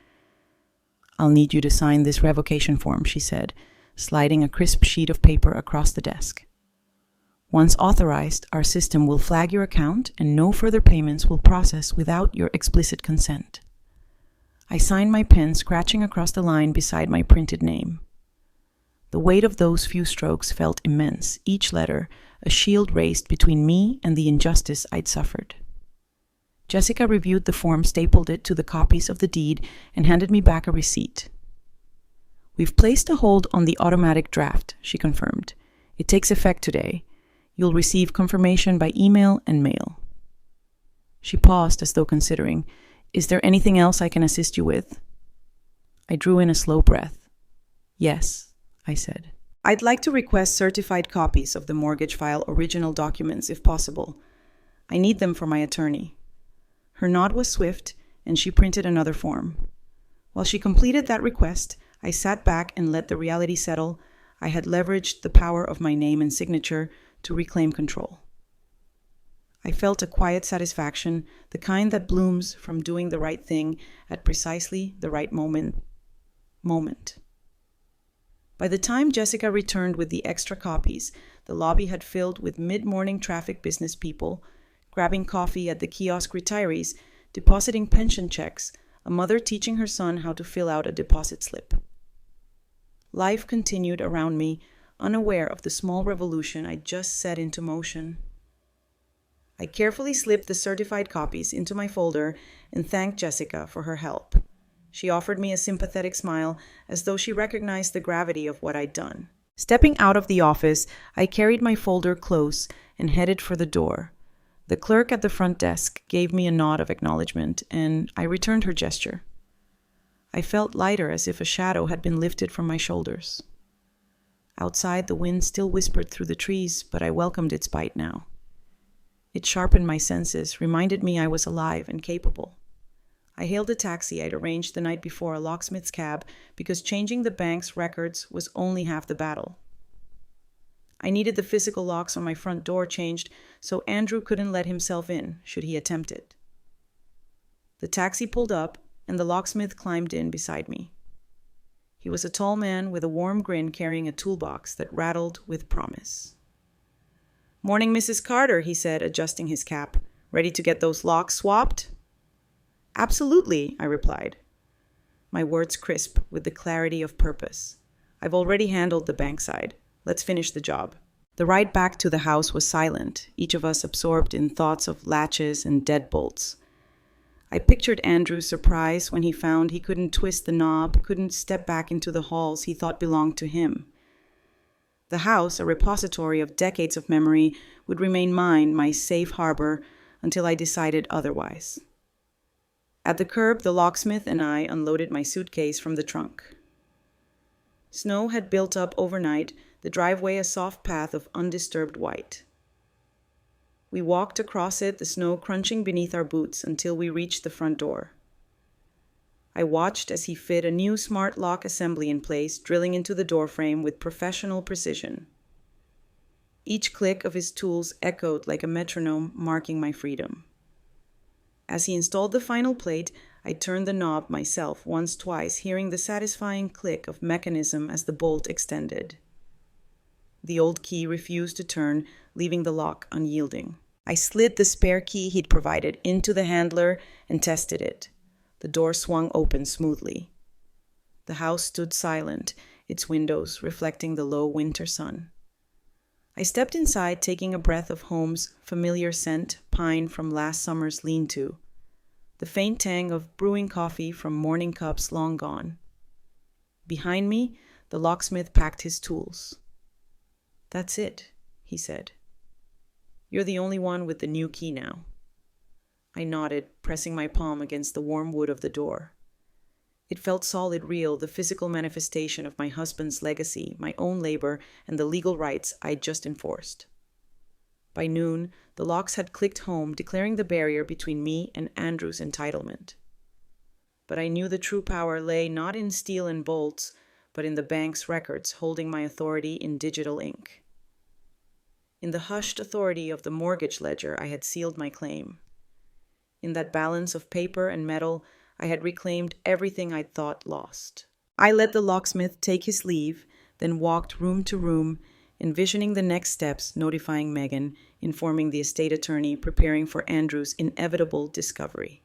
"I'll need you to sign this revocation form," she said, sliding a crisp sheet of paper across the desk. "Once authorized, our system will flag your account and no further payments will process without your explicit consent." I signed my pen, scratching across the line beside my printed name. The weight of those few strokes felt immense, each letter a shield raised between me and the injustice I'd suffered. Jessica reviewed the form, stapled it to the copies of the deed, and handed me back a receipt. "We've placed a hold on the automatic draft," she confirmed. "It takes effect today. You'll receive confirmation by email and mail." She paused as though considering. "Is there anything else I can assist you with?" I drew in a slow breath. "Yes," I said. "I'd like to request certified copies of the mortgage file original documents if possible. I need them for my attorney." Her nod was swift, and she printed another form. While she completed that request, I sat back and let the reality settle. I had leveraged the power of my name and signature to reclaim control. I felt a quiet satisfaction, the kind that blooms from doing the right thing at precisely the right moment. By the time Jessica returned with the extra copies, the lobby had filled with mid-morning traffic business people, grabbing coffee at the kiosk retirees, depositing pension checks, a mother teaching her son how to fill out a deposit slip. Life continued around me, unaware of the small revolution I'd just set into motion. I carefully slipped the certified copies into my folder and thanked Jessica for her help. She offered me a sympathetic smile, as though she recognized the gravity of what I'd done. Stepping out of the office, I carried my folder close and headed for the door. The clerk at the front desk gave me a nod of acknowledgement, and I returned her gesture. I felt lighter, as if a shadow had been lifted from my shoulders. Outside, the wind still whispered through the trees, but I welcomed its bite now. It sharpened my senses, reminded me I was alive and capable. I hailed a taxi I'd arranged the night before, a locksmith's cab, because changing the bank's records was only half the battle. I needed the physical locks on my front door changed so Andrew couldn't let himself in should he attempt it. The taxi pulled up, and the locksmith climbed in beside me. He was a tall man with a warm grin carrying a toolbox that rattled with promise. "Morning, Mrs. Carter," he said, adjusting his cap. "Ready to get those locks swapped?" "Absolutely," I replied, my words crisp with the clarity of purpose. "I've already handled the bank side. Let's finish the job." The ride back to the house was silent, each of us absorbed in thoughts of latches and deadbolts. I pictured Andrew's surprise when he found he couldn't twist the knob, couldn't step back into the halls he thought belonged to him. The house, a repository of decades of memory, would remain mine, my safe harbor, until I decided otherwise. At the curb, the locksmith and I unloaded my suitcase from the trunk. Snow had built up overnight, the driveway a soft path of undisturbed white. We walked across it, the snow crunching beneath our boots, until we reached the front door. I watched as he fit a new smart lock assembly in place, drilling into the doorframe with professional precision. Each click of his tools echoed like a metronome, marking my freedom. As he installed the final plate, I turned the knob myself once, twice, hearing the satisfying click of mechanism as the bolt extended. The old key refused to turn, leaving the lock unyielding. I slid the spare key he'd provided into the handler and tested it. The door swung open smoothly. The house stood silent, its windows reflecting the low winter sun. I stepped inside, taking a breath of home's familiar scent, pine from last summer's lean-to, the faint tang of brewing coffee from morning cups long gone. Behind me, the locksmith packed his tools. "That's it," he said. "You're the only one with the new key now." I nodded, pressing my palm against the warm wood of the door. It felt solid, real, the physical manifestation of my husband's legacy, my own labor, and the legal rights I'd just enforced. By noon, the locks had clicked home, declaring the barrier between me and Andrew's entitlement. But I knew the true power lay not in steel and bolts, but in the bank's records holding my authority in digital ink. In the hushed authority of the mortgage ledger, I had sealed my claim. In that balance of paper and metal, I had reclaimed everything I'd thought lost. I let the locksmith take his leave, then walked room to room, envisioning the next steps, notifying Megan, informing the estate attorney, preparing for Andrew's inevitable discovery.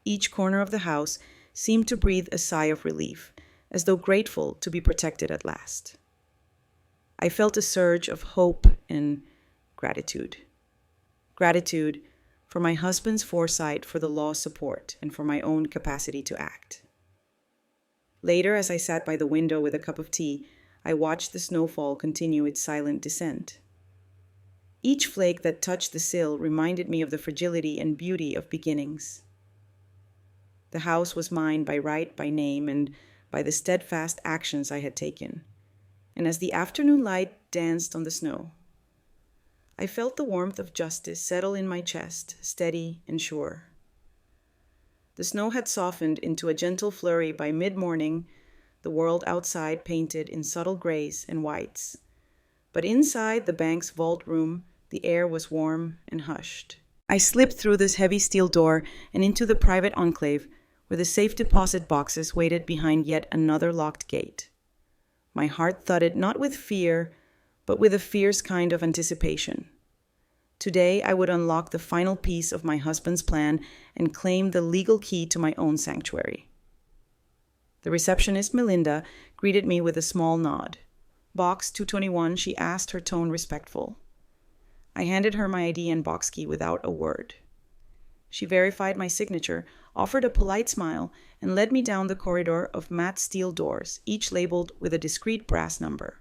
Each corner of the house seemed to breathe a sigh of relief, as though grateful to be protected at last. I felt a surge of hope and gratitude. Gratitude for my husband's foresight, for the law's support, and for my own capacity to act. Later, as I sat by the window with a cup of tea, I watched the snowfall continue its silent descent. Each flake that touched the sill reminded me of the fragility and beauty of beginnings. The house was mine by right, by name, and by the steadfast actions I had taken. And as the afternoon light danced on the snow, I felt the warmth of justice settle in my chest, steady and sure. The snow had softened into a gentle flurry by mid-morning, the world outside painted in subtle grays and whites. But inside the bank's vault room, the air was warm and hushed. I slipped through this heavy steel door and into the private enclave where the safe deposit boxes waited behind yet another locked gate. My heart thudded not with fear, but with a fierce kind of anticipation. Today I would unlock the final piece of my husband's plan and claim the legal key to my own sanctuary. The receptionist, Melinda, greeted me with a small nod. "Box 221, she asked, her tone respectful. I handed her my ID and box key without a word. She verified my signature, offered a polite smile, and led me down the corridor of matte steel doors, each labeled with a discreet brass number.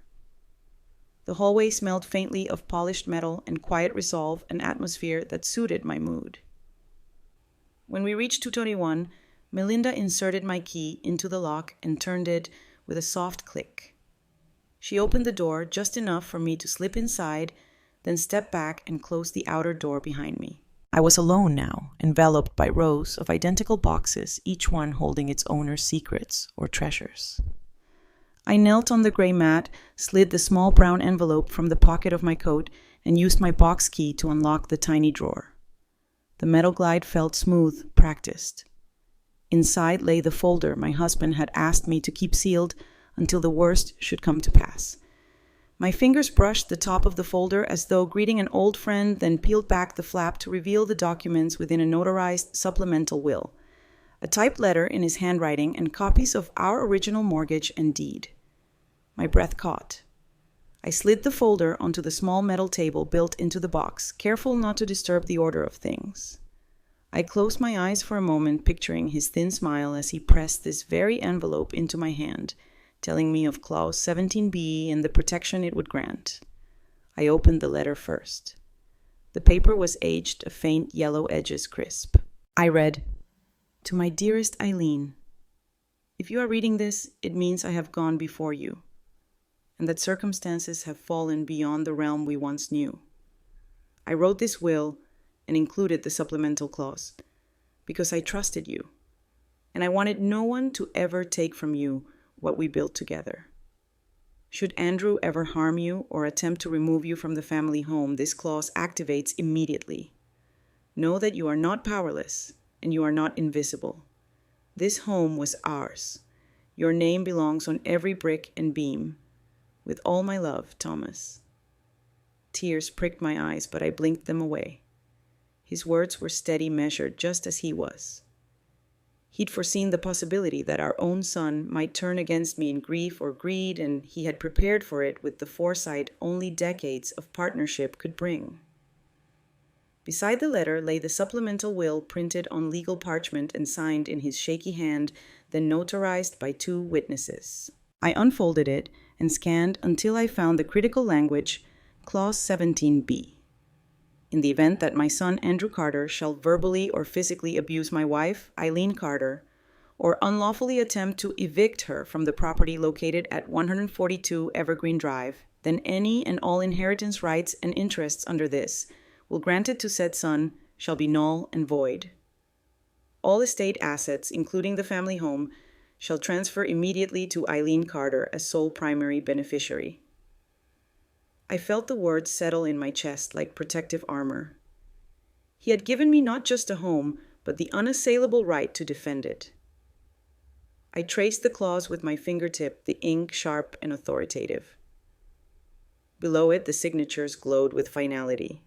The hallway smelled faintly of polished metal and quiet resolve, an atmosphere that suited my mood. When we reached 221, Melinda inserted my key into the lock and turned it with a soft click. She opened the door just enough for me to slip inside, then stepped back and closed the outer door behind me. I was alone now, enveloped by rows of identical boxes, each one holding its owner's secrets or treasures. I knelt on the gray mat, slid the small brown envelope from the pocket of my coat, and used my box key to unlock the tiny drawer. The metal glide felt smooth, practiced. Inside lay the folder my husband had asked me to keep sealed until the worst should come to pass. My fingers brushed the top of the folder as though greeting an old friend, then peeled back the flap to reveal the documents within a notarized supplemental will, a typed letter in his handwriting, and copies of our original mortgage and deed. My breath caught. I slid the folder onto the small metal table built into the box, careful not to disturb the order of things. I closed my eyes for a moment, picturing his thin smile as he pressed this very envelope into my hand, telling me of Clause 17b and the protection it would grant. I opened the letter first. The paper was aged, a faint yellow edges crisp. I read, "To my dearest Eileen, if you are reading this, it means I have gone before you, and that circumstances have fallen beyond the realm we once knew. I wrote this will and included the supplemental clause because I trusted you, and I wanted no one to ever take from you what we built together. Should Andrew ever harm you or attempt to remove you from the family home, this clause activates immediately. Know that you are not powerless and you are not invisible. This home was ours. Your name belongs on every brick and beam. With all my love, Thomas." Tears pricked my eyes, but I blinked them away. His words were steady, measured, just as he was. He'd foreseen the possibility that our own son might turn against me in grief or greed, and he had prepared for it with the foresight only decades of partnership could bring. Beside the letter lay the supplemental will printed on legal parchment and signed in his shaky hand, then notarized by 2 witnesses. I unfolded it and scanned until I found the critical language, Clause 17b. In the event that my son Andrew Carter shall verbally or physically abuse my wife, Eileen Carter, or unlawfully attempt to evict her from the property located at 142 Evergreen Drive, then any and all inheritance rights and interests under this will granted to said son shall be null and void. All estate assets, including the family home, shall transfer immediately to Eileen Carter as sole primary beneficiary. I felt the words settle in my chest like protective armor. He had given me not just a home, but the unassailable right to defend it. I traced the clause with my fingertip, the ink sharp and authoritative. Below it, the signatures glowed with finality.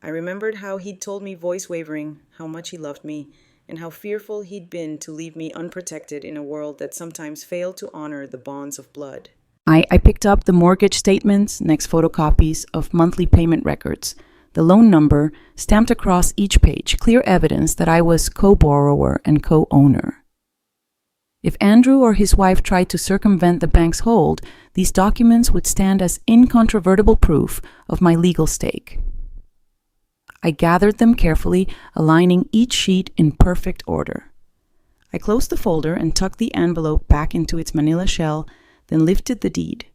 I remembered how he'd told me, voice wavering, how much he loved me, and how fearful he'd been to leave me unprotected in a world that sometimes failed to honor the bonds of blood. I picked up the mortgage statements, next photocopies of monthly payment records, the loan number stamped across each page, clear evidence that I was co-borrower and co-owner. If Andrew or his wife tried to circumvent the bank's hold, these documents would stand as incontrovertible proof of my legal stake. I gathered them carefully, aligning each sheet in perfect order. I closed the folder and tucked the envelope back into its manila shell, then lifted the deed.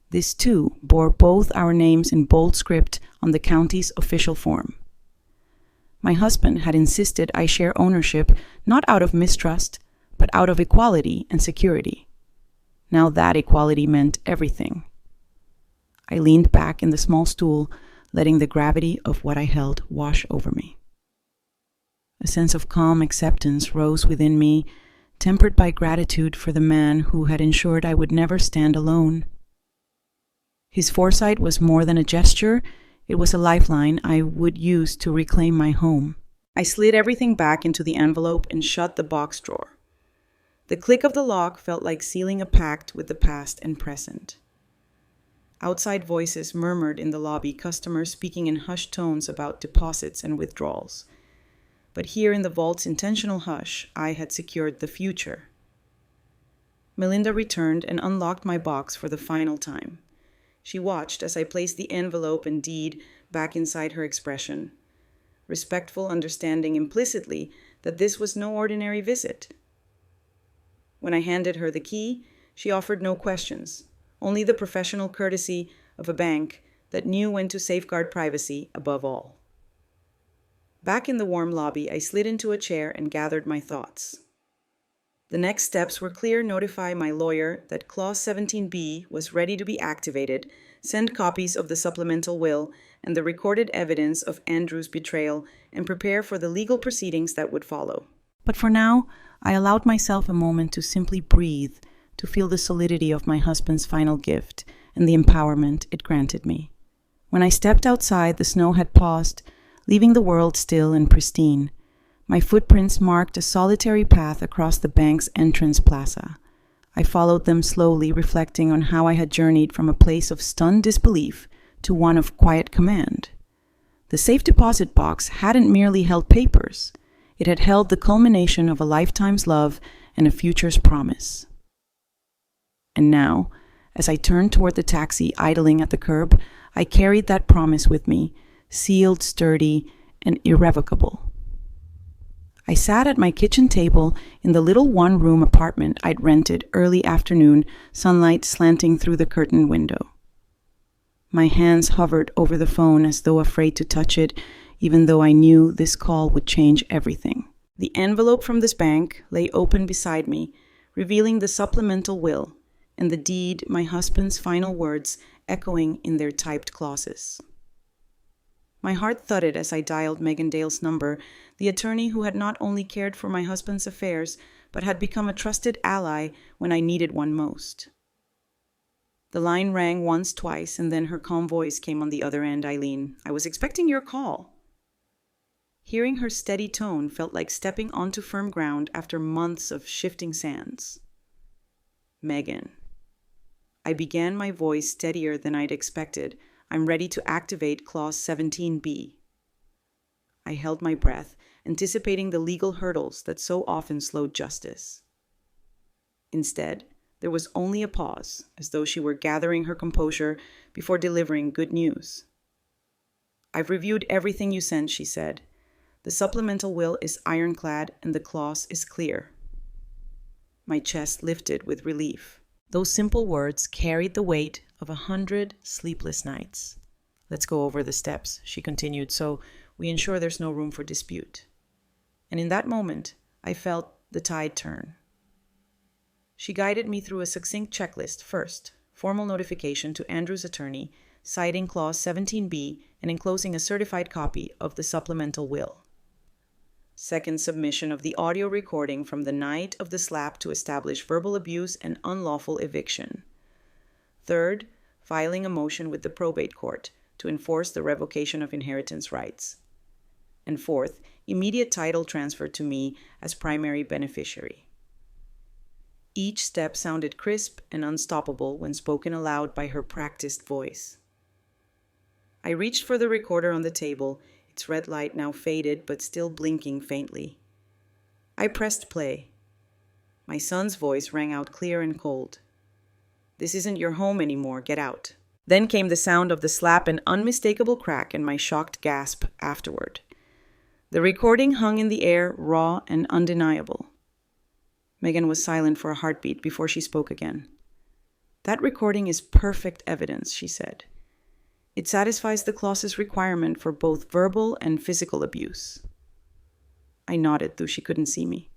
This, too, bore both our names in bold script on the county's official form. My husband had insisted I share ownership not out of mistrust, but out of equality and security. Now that equality meant everything. I leaned back in the small stool, letting the gravity of what I held wash over me. A sense of calm acceptance rose within me, tempered by gratitude for the man who had ensured I would never stand alone. His foresight was more than a gesture, it was a lifeline I would use to reclaim my home. I slid everything back into the envelope and shut the box drawer. The click of the lock felt like sealing a pact with the past and present. Outside voices murmured in the lobby, customers speaking in hushed tones about deposits and withdrawals. But here in the vault's intentional hush, I had secured the future. Melinda returned and unlocked my box for the final time. She watched as I placed the envelope and deed back inside her expression, respectful understanding implicitly that this was no ordinary visit. When I handed her the key, she offered no questions, only the professional courtesy of a bank that knew when to safeguard privacy above all. Back in the warm lobby, I slid into a chair and gathered my thoughts. The next steps were clear: notify my lawyer that Clause 17B was ready to be activated, send copies of the supplemental will and the recorded evidence of Andrew's betrayal, and prepare for the legal proceedings that would follow. But for now, I allowed myself a moment to simply breathe, to feel the solidity of my husband's final gift and the empowerment it granted me. When I stepped outside, the snow had paused, leaving the world still and pristine. My footprints marked a solitary path across the bank's entrance plaza. I followed them slowly, reflecting on how I had journeyed from a place of stunned disbelief to one of quiet command. The safe deposit box hadn't merely held papers. It had held the culmination of a lifetime's love and a future's promise. And now, as I turned toward the taxi idling at the curb, I carried that promise with me, sealed, sturdy, and irrevocable. I sat at my kitchen table in the little one-room apartment I'd rented early afternoon, sunlight slanting through the curtained window. My hands hovered over the phone as though afraid to touch it, even though I knew this call would change everything. The envelope from this bank lay open beside me, revealing the supplemental will and the deed, my husband's final words echoing in their typed clauses. My heart thudded as I dialed Megan Dale's number, the attorney who had not only cared for my husband's affairs, but had become a trusted ally when I needed one most. The line rang once, twice, and then her calm voice came on the other end. "Eileen, I was expecting your call." Hearing her steady tone felt like stepping onto firm ground after months of shifting sands. "Megan." I began, my voice steadier than I'd expected. "I'm ready to activate Clause 17B. I held my breath, anticipating the legal hurdles that so often slowed justice. Instead, there was only a pause, as though she were gathering her composure before delivering good news. "I've reviewed everything you sent," she said. "The supplemental will is ironclad and the clause is clear." My chest lifted with relief. Those simple words carried the weight of 100 sleepless nights. "Let's go over the steps," she continued, "so we ensure there's no room for dispute." And in that moment, I felt the tide turn. She guided me through a succinct checklist. First, formal notification to Andrew's attorney, citing Clause 17B and enclosing a certified copy of the supplemental will. Second, submission of the audio recording from the night of the slap to establish verbal abuse and unlawful eviction. Third, filing a motion with the probate court to enforce the revocation of inheritance rights. And fourth, immediate title transfer to me as primary beneficiary. Each step sounded crisp and unstoppable when spoken aloud by her practiced voice. I reached for the recorder on the table, its red light now faded but still blinking faintly. I pressed play. My son's voice rang out clear and cold. "This isn't your home anymore, get out." Then came the sound of the slap, an unmistakable crack, and my shocked gasp afterward. The recording hung in the air, raw and undeniable. Megan was silent for a heartbeat before she spoke again. "That recording is perfect evidence," she said. "It satisfies the clause's requirement for both verbal and physical abuse." I nodded, though she couldn't see me.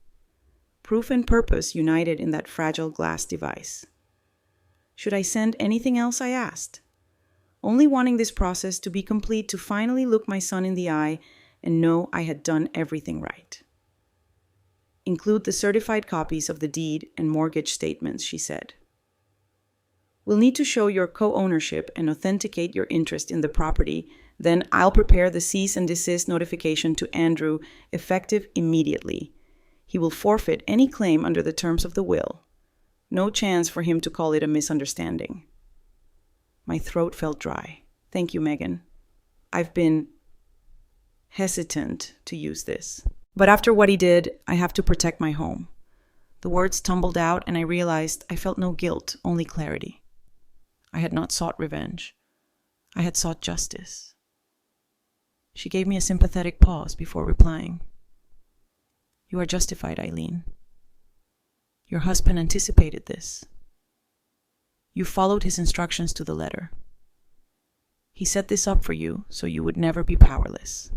Proof and purpose united in that fragile glass device. Should I send anything else, I asked, only wanting this process to be complete, to finally look my son in the eye and know I had done everything right. "Include the certified copies of the deed and mortgage statements," she said. "We'll need to show your co-ownership and authenticate your interest in the property. Then I'll prepare the cease and desist notification to Andrew, effective immediately. He will forfeit any claim under the terms of the will. No chance for him to call it a misunderstanding." My throat felt dry. "Thank you, Megan. I've been hesitant to use this. But after what he did, I have to protect my home." The words tumbled out, and I realized I felt no guilt, only clarity. I had not sought revenge. I had sought justice. She gave me a sympathetic pause before replying. "You are justified, Eileen. Your husband anticipated this. You followed his instructions to the letter. He set this up for you so you would never be powerless."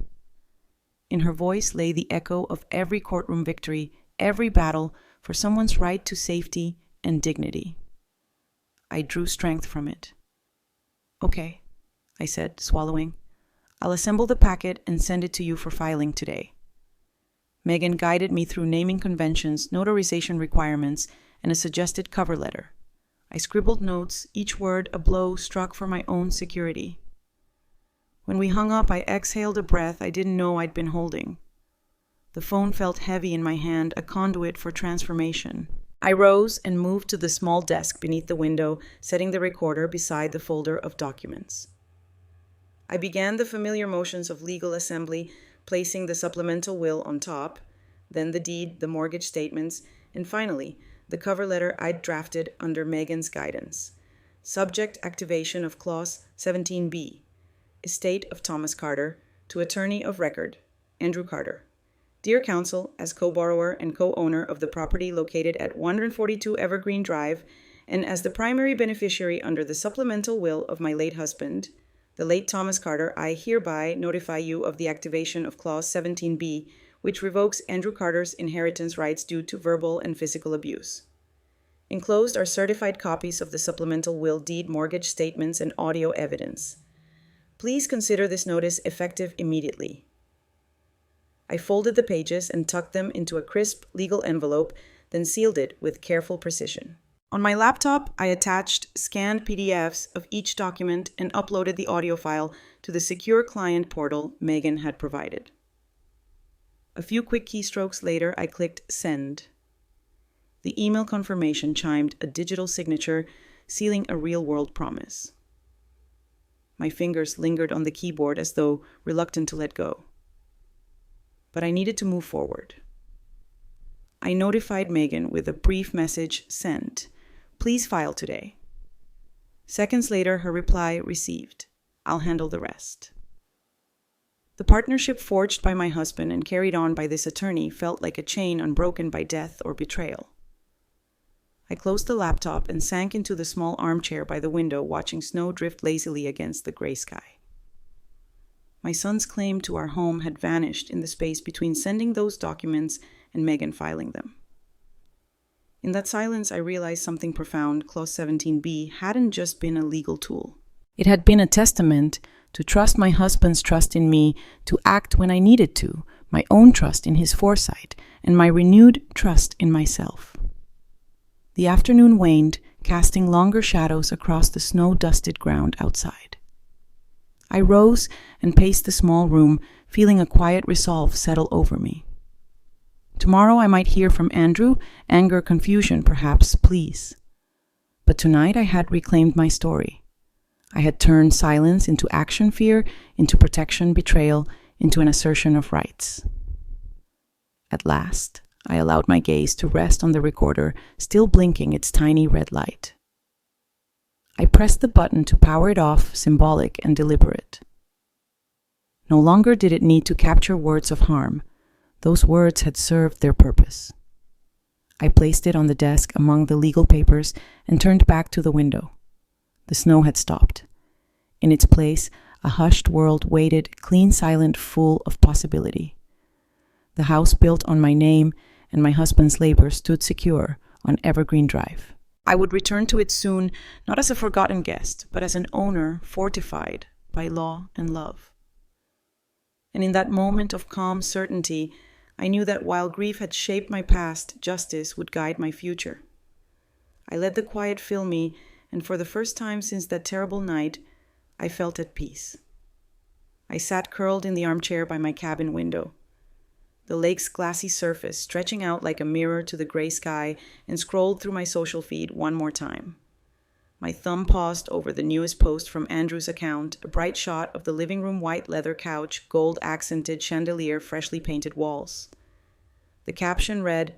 In her voice lay the echo of every courtroom victory, every battle for someone's right to safety and dignity. I drew strength from it. "Okay," I said, swallowing. "I'll assemble the packet and send it to you for filing today." Megan guided me through naming conventions, notarization requirements, and a suggested cover letter. I scribbled notes, each word a blow struck for my own security. When we hung up, I exhaled a breath I didn't know I'd been holding. The phone felt heavy in my hand, a conduit for transformation. I rose and moved to the small desk beneath the window, setting the recorder beside the folder of documents. I began the familiar motions of legal assembly, placing the supplemental will on top, then the deed, the mortgage statements, and finally, the cover letter I'd drafted under Megan's guidance. Subject activation of Clause 17B. Estate of Thomas Carter to Attorney of Record, Andrew Carter. Dear Counsel, as co-borrower and co-owner of the property located at 142 Evergreen Drive, and as the primary beneficiary under the supplemental will of my late husband, the late Thomas Carter, I hereby notify you of the activation of Clause 17B, which revokes Andrew Carter's inheritance rights due to verbal and physical abuse. Enclosed are certified copies of the supplemental will, deed, mortgage statements, and audio evidence. Please consider this notice effective immediately. I folded the pages and tucked them into a crisp legal envelope, then sealed it with careful precision. On my laptop, I attached scanned PDFs of each document and uploaded the audio file to the secure client portal Megan had provided. A few quick keystrokes later, I clicked send. The email confirmation chimed a digital signature, sealing a real-world promise. My fingers lingered on the keyboard as though reluctant to let go. But I needed to move forward. I notified Megan with a brief message sent. Please file today. Seconds later, her reply received. I'll handle the rest. The partnership forged by my husband and carried on by this attorney felt like a chain unbroken by death or betrayal. I closed the laptop and sank into the small armchair by the window, watching snow drift lazily against the gray sky. My son's claim to our home had vanished in the space between sending those documents and Megan filing them. In that silence, I realized something profound. Clause 17B hadn't just been a legal tool. It had been a testament to trust my husband's trust in me, to act when I needed to, my own trust in his foresight, and my renewed trust in myself. The afternoon waned, casting longer shadows across the snow-dusted ground outside. I rose and paced the small room, feeling a quiet resolve settle over me. Tomorrow I might hear from Andrew, anger, confusion, perhaps pleas. But tonight I had reclaimed my story. I had turned silence into action, fear into protection, betrayal into an assertion of rights. At last, I allowed my gaze to rest on the recorder, still blinking its tiny red light. I pressed the button to power it off, symbolic and deliberate. No longer did it need to capture words of harm. Those words had served their purpose. I placed it on the desk among the legal papers and turned back to the window. The snow had stopped. In its place, a hushed world waited, clean, silent, full of possibility. The house built on my name and my husband's labor stood secure on Evergreen Drive. I would return to it soon, not as a forgotten guest, but as an owner fortified by law and love. And in that moment of calm certainty, I knew that while grief had shaped my past, justice would guide my future. I let the quiet fill me, and for the first time since that terrible night, I felt at peace. I sat curled in the armchair by my cabin window. The lake's glassy surface stretching out like a mirror to the gray sky, and scrolled through my social feed one more time. My thumb paused over the newest post from Andrew's account, a bright shot of the living room white leather couch, gold-accented chandelier, freshly painted walls. The caption read,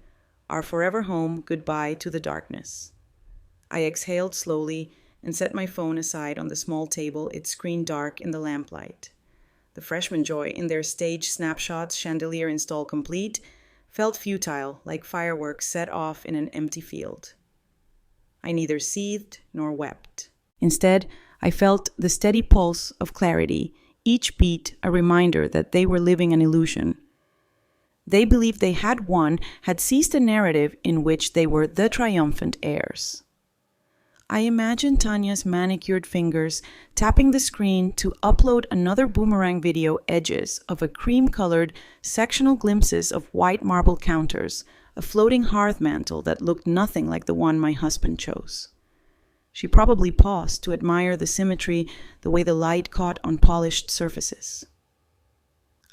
"Our forever home, goodbye to the darkness." I exhaled slowly and set my phone aside on the small table, its screen dark in the lamplight. The freshman joy in their stage snapshots, chandelier install complete, felt futile, like fireworks set off in an empty field. I neither seethed nor wept. Instead, I felt the steady pulse of clarity, each beat a reminder that they were living an illusion. They believed they had won, had seized a narrative in which they were the triumphant heirs. I imagined Tanya's manicured fingers tapping the screen to upload another boomerang video, edges of a cream-colored, sectional glimpses of white marble counters, a floating hearth mantle that looked nothing like the one my husband chose. She probably paused to admire the symmetry, the way the light caught on polished surfaces.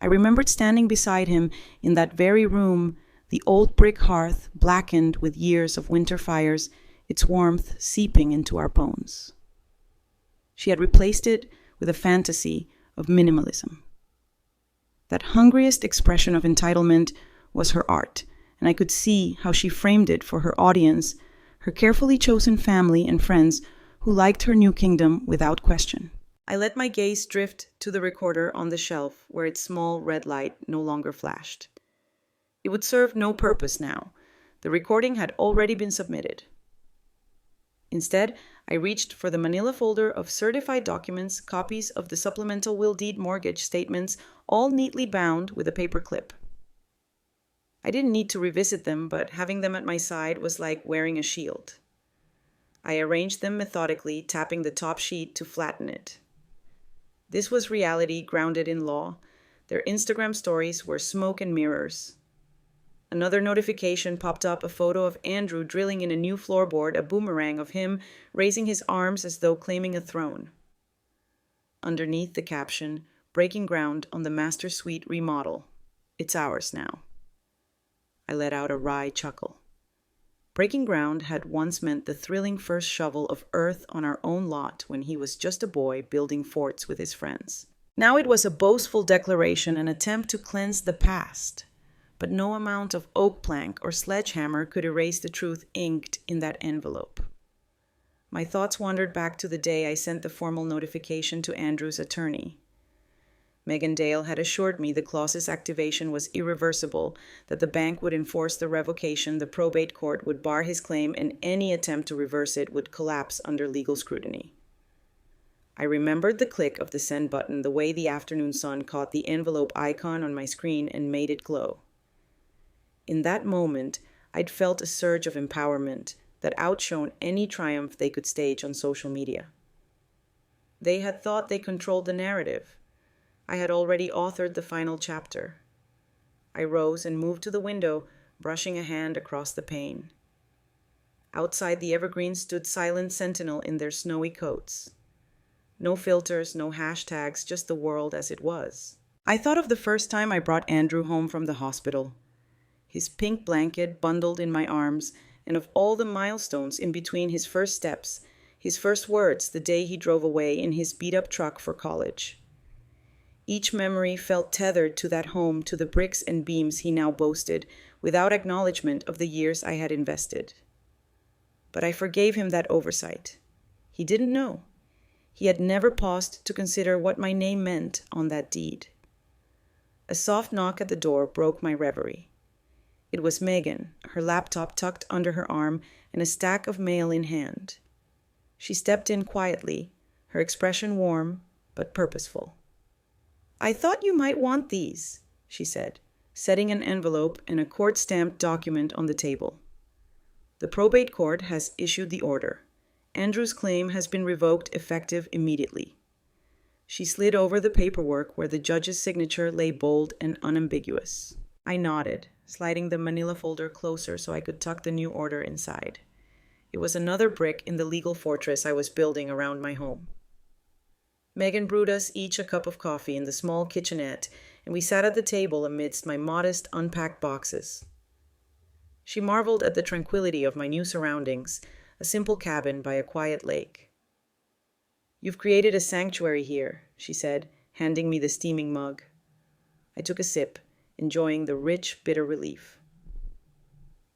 I remembered standing beside him in that very room, the old brick hearth blackened with years of winter fires, its warmth seeping into our bones. She had replaced it with a fantasy of minimalism. That hungriest expression of entitlement was her art, and I could see how she framed it for her audience, her carefully chosen family and friends who liked her new kingdom without question. I let my gaze drift to the recorder on the shelf where its small red light no longer flashed. It would serve no purpose now. The recording had already been submitted. Instead, I reached for the manila folder of certified documents, copies of the supplemental will deed mortgage statements, all neatly bound with a paper clip. I didn't need to revisit them, but having them at my side was like wearing a shield. I arranged them methodically, tapping the top sheet to flatten it. This was reality grounded in law. Their Instagram stories were smoke and mirrors. Another notification popped up, a photo of Andrew drilling in a new floorboard, a boomerang of him raising his arms as though claiming a throne. Underneath the caption, breaking ground on the master suite remodel. It's ours now. I let out a wry chuckle. Breaking ground had once meant the thrilling first shovel of earth on our own lot when he was just a boy building forts with his friends. Now it was a boastful declaration, an attempt to cleanse the past. But no amount of oak plank or sledgehammer could erase the truth inked in that envelope. My thoughts wandered back to the day I sent the formal notification to Andrew's attorney. Megan Dale had assured me the clause's activation was irreversible, that the bank would enforce the revocation, the probate court would bar his claim, and any attempt to reverse it would collapse under legal scrutiny. I remembered the click of the send button, the way the afternoon sun caught the envelope icon on my screen and made it glow. In that moment, I'd felt a surge of empowerment that outshone any triumph they could stage on social media. They had thought they controlled the narrative. I had already authored the final chapter. I rose and moved to the window, brushing a hand across the pane. Outside, the evergreens stood silent sentinel in their snowy coats. No filters, no hashtags, just the world as it was. I thought of the first time I brought Andrew home from the hospital. His pink blanket bundled in my arms, and of all the milestones in between his first steps, his first words the day he drove away in his beat-up truck for college. Each memory felt tethered to that home, to the bricks and beams he now boasted, without acknowledgement of the years I had invested. But I forgave him that oversight. He didn't know. He had never paused to consider what my name meant on that deed. A soft knock at the door broke my reverie. It was Megan, her laptop tucked under her arm and a stack of mail in hand. She stepped in quietly, her expression warm but purposeful. "I thought you might want these," she said, setting an envelope and a court-stamped document on the table. "The probate court has issued the order. Andrew's claim has been revoked effective immediately." She slid over the paperwork where the judge's signature lay bold and unambiguous. I nodded, sliding the manila folder closer so I could tuck the new order inside. It was another brick in the legal fortress I was building around my home. Megan brewed us each a cup of coffee in the small kitchenette, and we sat at the table amidst my modest, unpacked boxes. She marveled at the tranquility of my new surroundings, a simple cabin by a quiet lake. "You've created a sanctuary here," she said, handing me the steaming mug. I took a sip, enjoying the rich, bitter relief.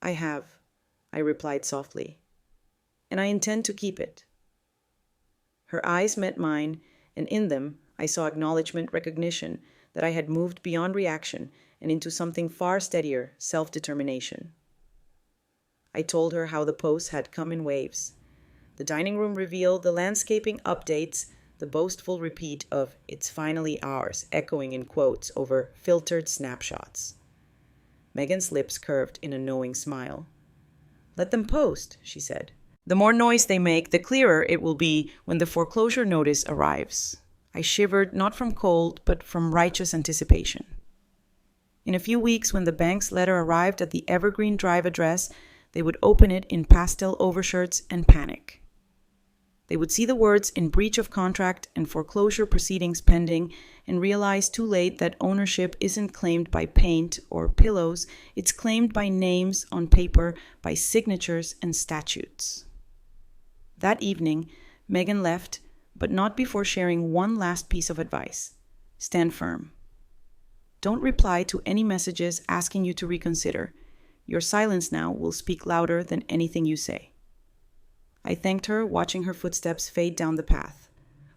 "I have," I replied softly, "and I intend to keep it." Her eyes met mine, and in them I saw acknowledgement, recognition that I had moved beyond reaction and into something far steadier, self-determination. I told her how the posts had come in waves. The dining room reveal, the landscaping updates, the boastful repeat of "it's finally ours" echoing in quotes over filtered snapshots. Megan's lips curved in a knowing smile. "Let them post," she said. "The more noise they make, the clearer it will be when the foreclosure notice arrives." I shivered, not from cold, but from righteous anticipation. In a few weeks, when the bank's letter arrived at the Evergreen Drive address, they would open it in pastel overshirts and panic. They would see the words "in breach of contract" and "foreclosure proceedings pending" and realize too late that ownership isn't claimed by paint or pillows, it's claimed by names on paper, by signatures and statutes. That evening, Megan left, but not before sharing one last piece of advice. Stand firm. Don't reply to any messages asking you to reconsider. Your silence now will speak louder than anything you say. I thanked her, watching her footsteps fade down the path.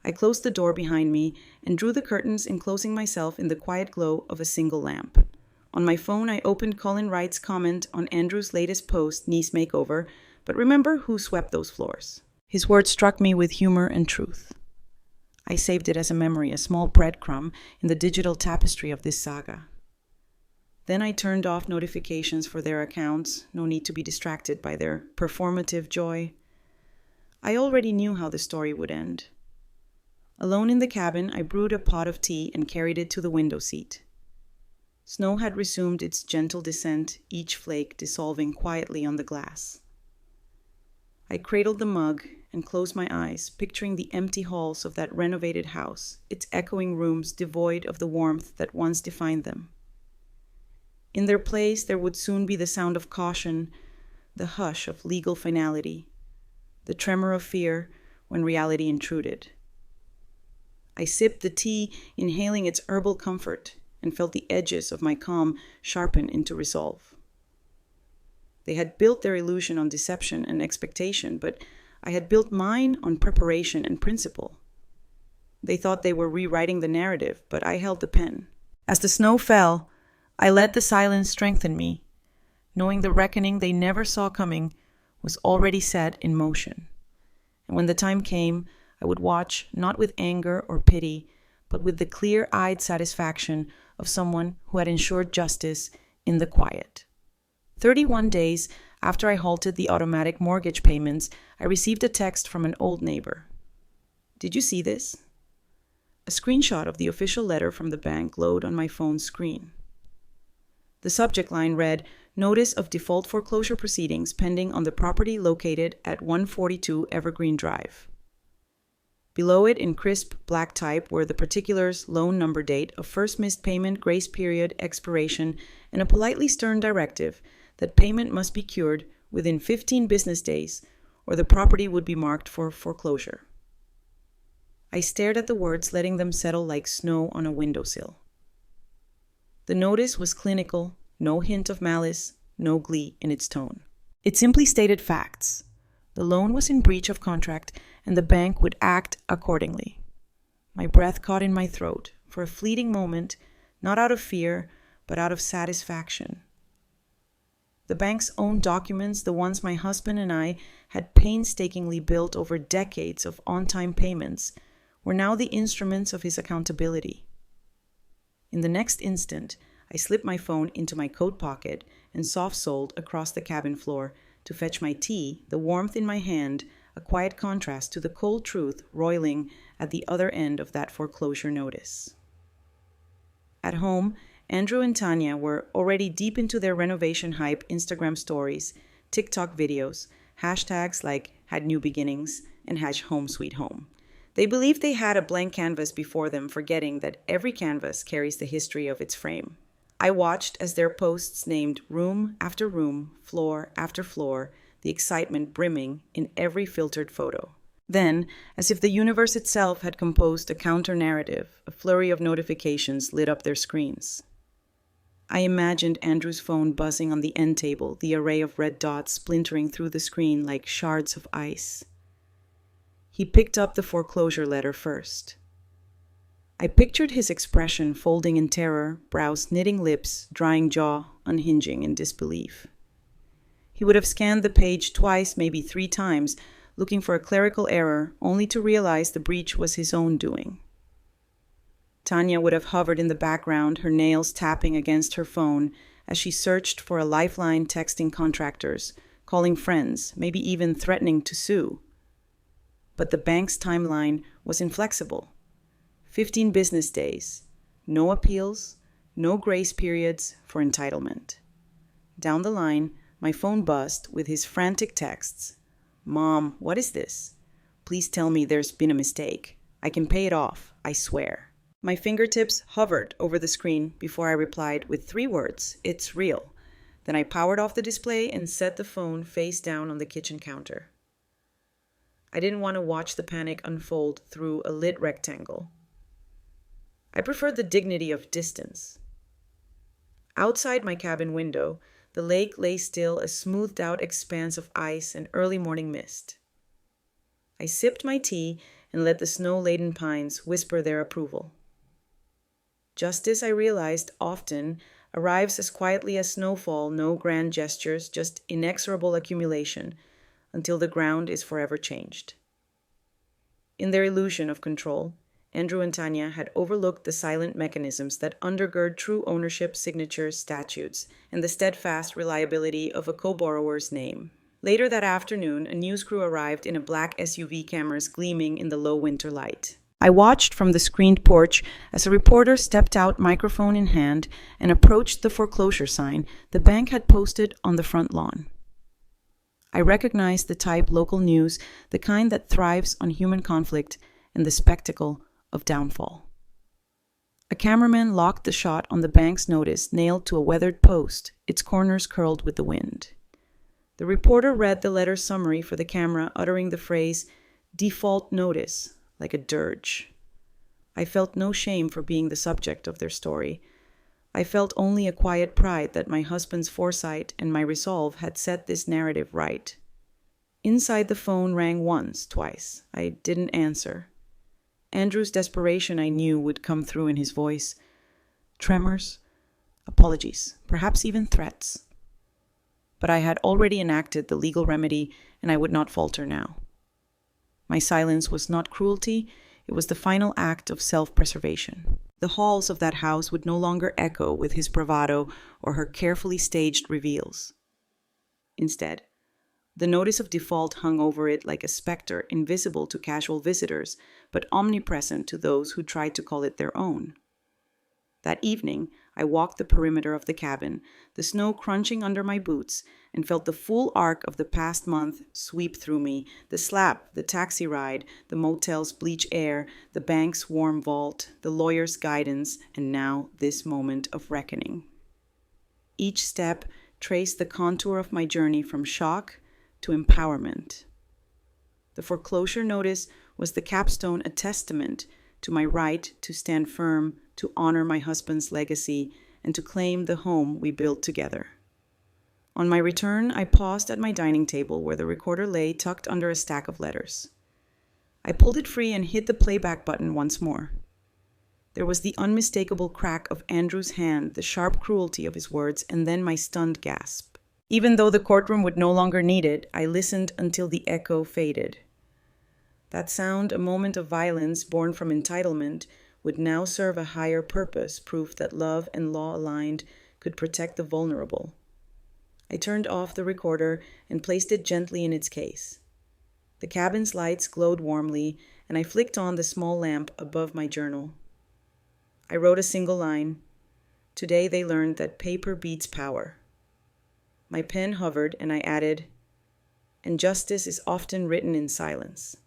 I closed the door behind me and drew the curtains, enclosing myself in the quiet glow of a single lamp. On my phone, I opened Colin Wright's comment on Andrew's latest post, Niece Makeover, but remember who swept those floors. His words struck me with humor and truth. I saved it as a memory, a small breadcrumb in the digital tapestry of this saga. Then I turned off notifications for their accounts, no need to be distracted by their performative joy. I already knew how the story would end. Alone in the cabin, I brewed a pot of tea and carried it to the window seat. Snow had resumed its gentle descent, each flake dissolving quietly on the glass. I cradled the mug and closed my eyes, picturing the empty halls of that renovated house, its echoing rooms devoid of the warmth that once defined them. In their place, there would soon be the sound of caution, the hush of legal finality, the tremor of fear when reality intruded. I sipped the tea, inhaling its herbal comfort, and felt the edges of my calm sharpen into resolve. They had built their illusion on deception and expectation, but I had built mine on preparation and principle. They thought they were rewriting the narrative, but I held the pen. As the snow fell, I let the silence strengthen me, knowing the reckoning they never saw coming was already set in motion. And when the time came, I would watch, not with anger or pity, but with the clear-eyed satisfaction of someone who had ensured justice in the quiet. 31 days after I halted the automatic mortgage payments, I received a text from an old neighbor. "Did you see this?" A screenshot of the official letter from the bank glowed on my phone's screen. The subject line read, "Notice of default foreclosure proceedings pending on the property located at 142 Evergreen Drive." Below it, in crisp black type, were the particulars, loan number date, of first missed payment, grace period, expiration, and a politely stern directive that payment must be cured within 15 business days or the property would be marked for foreclosure. I stared at the words, letting them settle like snow on a windowsill. The notice was clinical, no hint of malice, no glee in its tone. It simply stated facts. The loan was in breach of contract, and the bank would act accordingly. My breath caught in my throat for a fleeting moment, not out of fear, but out of satisfaction. The bank's own documents, the ones my husband and I had painstakingly built over decades of on-time payments, were now the instruments of his accountability. In the next instant, I slipped my phone into my coat pocket and soft-soled across the cabin floor to fetch my tea, the warmth in my hand, a quiet contrast to the cold truth roiling at the other end of that foreclosure notice. At home, Andrew and Tanya were already deep into their renovation hype Instagram stories, TikTok videos, hashtags like #HadNewBeginnings and #HomeSweetHome. They believed they had a blank canvas before them, forgetting that every canvas carries the history of its frame. I watched as their posts named room after room, floor after floor, the excitement brimming in every filtered photo. Then, as if the universe itself had composed a counter-narrative, a flurry of notifications lit up their screens. I imagined Andrew's phone buzzing on the end table, the array of red dots splintering through the screen like shards of ice. He picked up the foreclosure letter first. I pictured his expression folding in terror, brows knitting lips, drying jaw, unhinging in disbelief. He would have scanned the page twice, maybe 3 times, looking for a clerical error, only to realize the breach was his own doing. Tanya would have hovered in the background, her nails tapping against her phone as she searched for a lifeline, texting contractors, calling friends, maybe even threatening to sue. But the bank's timeline was inflexible. 15 business days, no appeals, no grace periods for entitlement. Down the line, my phone buzzed with his frantic texts. "Mom, what is this? Please tell me there's been a mistake. I can pay it off, I swear." My fingertips hovered over the screen before I replied with 3 words, "It's real." Then I powered off the display and set the phone face down on the kitchen counter. I didn't want to watch the panic unfold through a lit rectangle. I preferred the dignity of distance. Outside my cabin window, the lake lay still, a smoothed-out expanse of ice and early morning mist. I sipped my tea and let the snow-laden pines whisper their approval. Justice, I realized, often arrives as quietly as snowfall, no grand gestures, just inexorable accumulation, until the ground is forever changed. In their illusion of control, Andrew and Tanya had overlooked the silent mechanisms that undergird true ownership, signatures, statutes, and the steadfast reliability of a co-borrower's name. Later that afternoon, a news crew arrived in a black SUV, cameras gleaming in the low winter light. I watched from the screened porch as a reporter stepped out, microphone in hand, and approached the foreclosure sign the bank had posted on the front lawn. I recognized the type: local news, the kind that thrives on human conflict and the spectacle of downfall. A cameraman locked the shot on the bank's notice, nailed to a weathered post, its corners curled with the wind. The reporter read the letter's summary for the camera, uttering the phrase, "default notice," like a dirge. I felt no shame for being the subject of their story. I felt only a quiet pride that my husband's foresight and my resolve had set this narrative right. Inside, the phone rang once, twice. I didn't answer. Andrew's desperation, I knew, would come through in his voice. Tremors, apologies, perhaps even threats. But I had already enacted the legal remedy, and I would not falter now. My silence was not cruelty, it was the final act of self-preservation. The halls of that house would no longer echo with his bravado or her carefully staged reveals. Instead, the notice of default hung over it like a specter, invisible to casual visitors, but omnipresent to those who tried to call it their own. That evening, I walked the perimeter of the cabin, the snow crunching under my boots, and felt the full arc of the past month sweep through me: the slap, the taxi ride, the motel's bleak air, the bank's warm vault, the lawyer's guidance, and now this moment of reckoning. Each step traced the contour of my journey from shock to empowerment. The foreclosure notice was the capstone, a testament to my right to stand firm, to honor my husband's legacy, and to claim the home we built together. On my return, I paused at my dining table where the recorder lay tucked under a stack of letters. I pulled it free and hit the playback button once more. There was the unmistakable crack of Andrew's hand, the sharp cruelty of his words, and then my stunned gasp. Even though the courtroom would no longer need it, I listened until the echo faded. That sound, a moment of violence born from entitlement, would now serve a higher purpose, proof that love and law aligned could protect the vulnerable. I turned off the recorder and placed it gently in its case. The cabin's lights glowed warmly, and I flicked on the small lamp above my journal. I wrote a single line. Today they learned that paper beats power. My pen hovered, and I added, "And justice is often written in silence."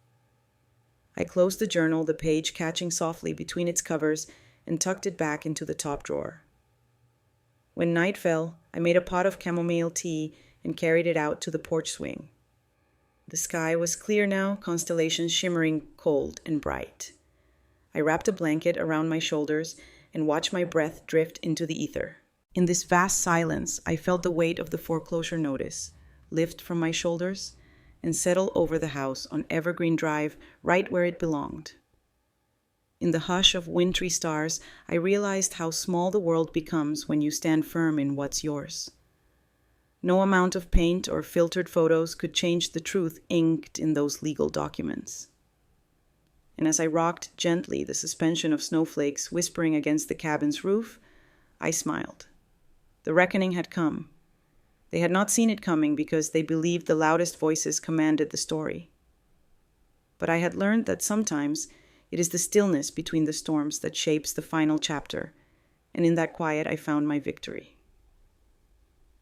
I closed the journal, the page catching softly between its covers, and tucked it back into the top drawer. When night fell, I made a pot of chamomile tea and carried it out to the porch swing. The sky was clear now, constellations shimmering cold and bright. I wrapped a blanket around my shoulders and watched my breath drift into the ether. In this vast silence, I felt the weight of the foreclosure notice lift from my shoulders and settle over the house on Evergreen Drive, right where it belonged. In the hush of wintry stars, I realized how small the world becomes when you stand firm in what's yours. No amount of paint or filtered photos could change the truth inked in those legal documents. And as I rocked gently the suspension of snowflakes whispering against the cabin's roof, I smiled. The reckoning had come. They had not seen it coming because they believed the loudest voices commanded the story. But I had learned that sometimes it is the stillness between the storms that shapes the final chapter, and in that quiet I found my victory.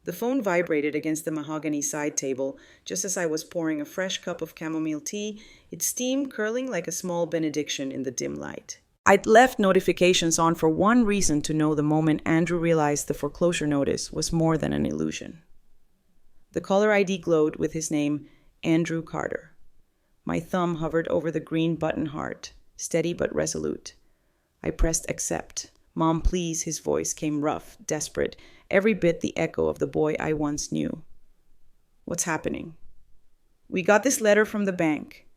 The phone vibrated against the mahogany side table just as I was pouring a fresh cup of chamomile tea, its steam curling like a small benediction in the dim light. I'd left notifications on for one reason: to know the moment Andrew realized the foreclosure notice was more than an illusion. The caller ID glowed with his name, Andrew Carter. My thumb hovered over the green button heart, steady but resolute. I pressed accept. "Mom, please," his voice came rough, desperate, every bit the echo of the boy I once knew. "What's happening?" "We got this letter from the bank.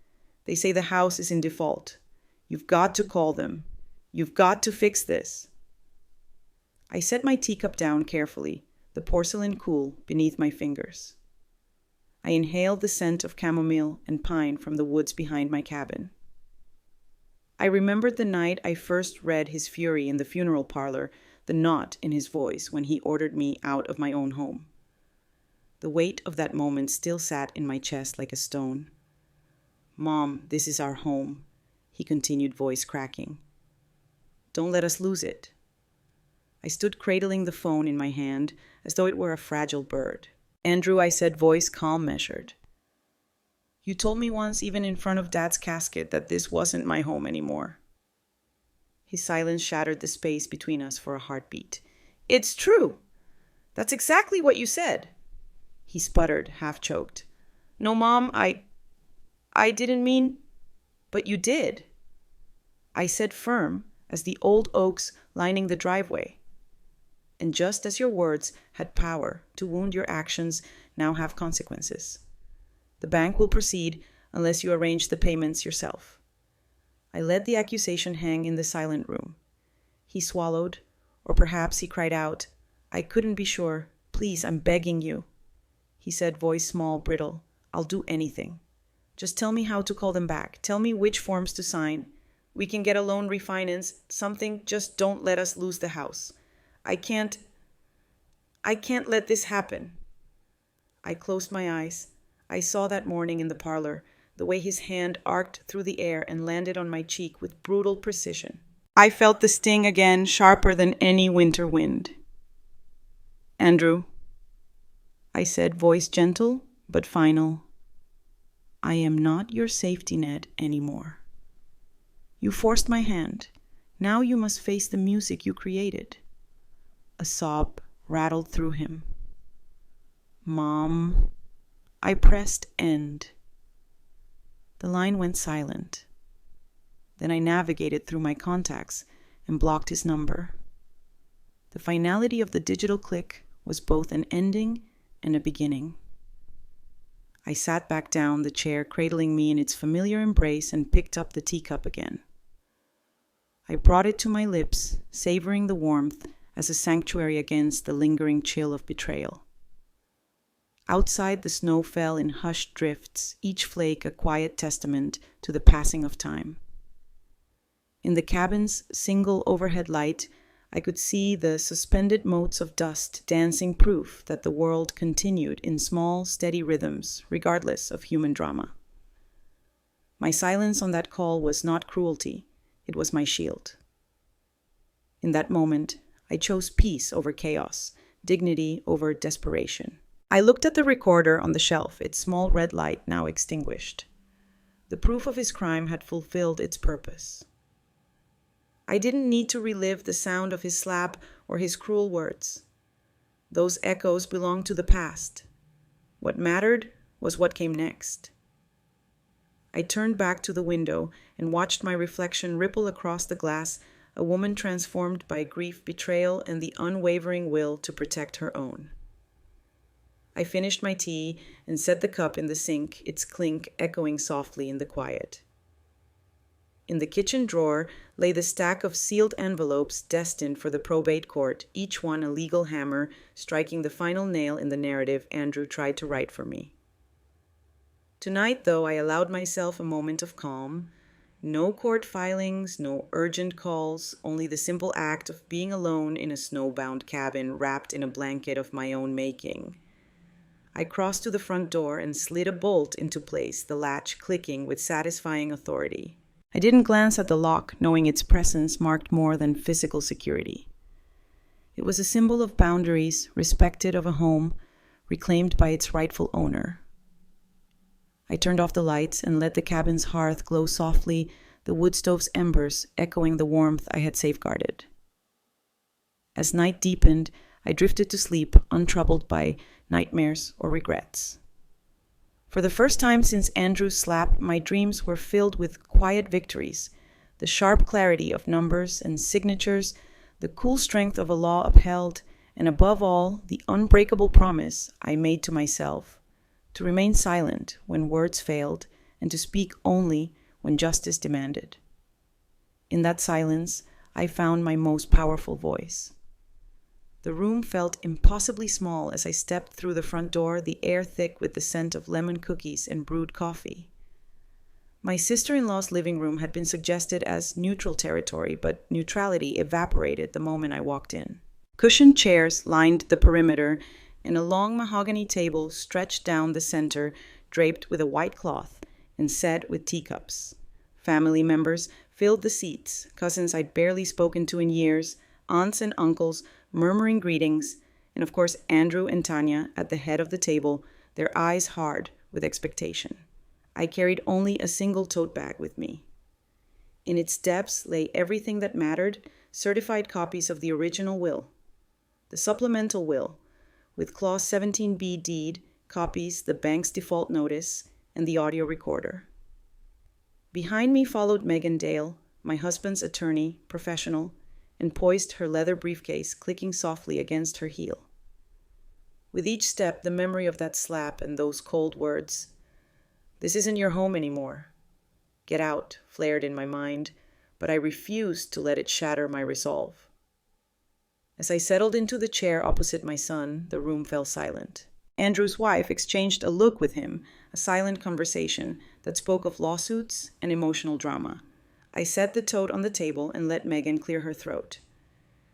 They say the house is in default. You've got to call them. You've got to fix this." I set my teacup down carefully, the porcelain cool beneath my fingers. I inhaled the scent of chamomile and pine from the woods behind my cabin. I remembered the night I first read his fury in the funeral parlor, the knot in his voice when he ordered me out of my own home. The weight of that moment still sat in my chest like a stone. "Mom, this is our home," he continued, voice cracking. "Don't let us lose it." I stood cradling the phone in my hand as though it were a fragile bird. "Andrew," I said, voice calm, measured. "You told me once, even in front of Dad's casket, that this wasn't my home anymore." His silence shattered the space between us for a heartbeat. "It's true. That's exactly what you said." He sputtered, half-choked. "No, Mom, I didn't mean..." "But you did," I said, firm as the old oaks lining the driveway. "And just as your words had power to wound, your actions now have consequences. The bank will proceed unless you arrange the payments yourself." I let the accusation hang in the silent room. He swallowed, or perhaps he cried out. I couldn't be sure. "Please, I'm begging you," he said, voice small, brittle. "I'll do anything. Just tell me how to call them back. Tell me which forms to sign. We can get a loan refinance, something. Just don't let us lose the house. I can't let this happen." I closed my eyes. I saw that morning in the parlor, the way his hand arced through the air and landed on my cheek with brutal precision. I felt the sting again, sharper than any winter wind. "Andrew," I said, voice gentle but final, "I am not your safety net anymore. You forced my hand. Now you must face the music you created." A sob rattled through him. "Mom," I pressed end. The line went silent. Then I navigated through my contacts and blocked his number. The finality of the digital click was both an ending and a beginning. I sat back down, the chair cradling me in its familiar embrace, and picked up the teacup again. I brought it to my lips, savoring the warmth as a sanctuary against the lingering chill of betrayal. Outside, the snow fell in hushed drifts, each flake a quiet testament to the passing of time. In the cabin's single overhead light, I could see the suspended motes of dust dancing proof that the world continued in small, steady rhythms, regardless of human drama. My silence on that call was not cruelty, it was my shield. In that moment, I chose peace over chaos, dignity over desperation. I looked at the recorder on the shelf, its small red light now extinguished. The proof of his crime had fulfilled its purpose. I didn't need to relive the sound of his slap or his cruel words. Those echoes belonged to the past. What mattered was what came next. I turned back to the window and watched my reflection ripple across the glass, a woman transformed by grief, betrayal, and the unwavering will to protect her own. I finished my tea and set the cup in the sink, its clink echoing softly in the quiet. In the kitchen drawer lay the stack of sealed envelopes destined for the probate court, each one a legal hammer, striking the final nail in the narrative Andrew tried to write for me. Tonight, though, I allowed myself a moment of calm. No court filings, no urgent calls, only the simple act of being alone in a snowbound cabin wrapped in a blanket of my own making. I crossed to the front door and slid a bolt into place, the latch clicking with satisfying authority. I didn't glance at the lock, knowing its presence marked more than physical security. It was a symbol of boundaries, respected of a home, reclaimed by its rightful owner. I turned off the lights and let the cabin's hearth glow softly, the wood stove's embers echoing the warmth I had safeguarded. As night deepened, I drifted to sleep, untroubled by nightmares or regrets. For the first time since Andrew's slap, my dreams were filled with quiet victories, the sharp clarity of numbers and signatures, the cool strength of a law upheld, and above all, the unbreakable promise I made to myself to remain silent when words failed and to speak only when justice demanded. In that silence, I found my most powerful voice. The room felt impossibly small as I stepped through the front door, the air thick with the scent of lemon cookies and brewed coffee. My sister-in-law's living room had been suggested as neutral territory, but neutrality evaporated the moment I walked in. Cushioned chairs lined the perimeter, and a long mahogany table stretched down the center, draped with a white cloth and set with teacups. Family members filled the seats, cousins I'd barely spoken to in years, aunts and uncles murmuring greetings, and of course Andrew and Tanya at the head of the table, their eyes hard with expectation. I carried only a single tote bag with me. In its depths lay everything that mattered, certified copies of the original will, the supplemental will, with Clause 17B deed, copies, the bank's default notice, and the audio recorder. Behind me followed Megan Dale, my husband's attorney, professional, and poised her leather briefcase, clicking softly against her heel. With each step, the memory of that slap and those cold words, "This isn't your home anymore. Get out," flared in my mind, but I refused to let it shatter my resolve. As I settled into the chair opposite my son, the room fell silent. Andrew's wife exchanged a look with him, a silent conversation that spoke of lawsuits and emotional drama. I set the tote on the table and let Megan clear her throat.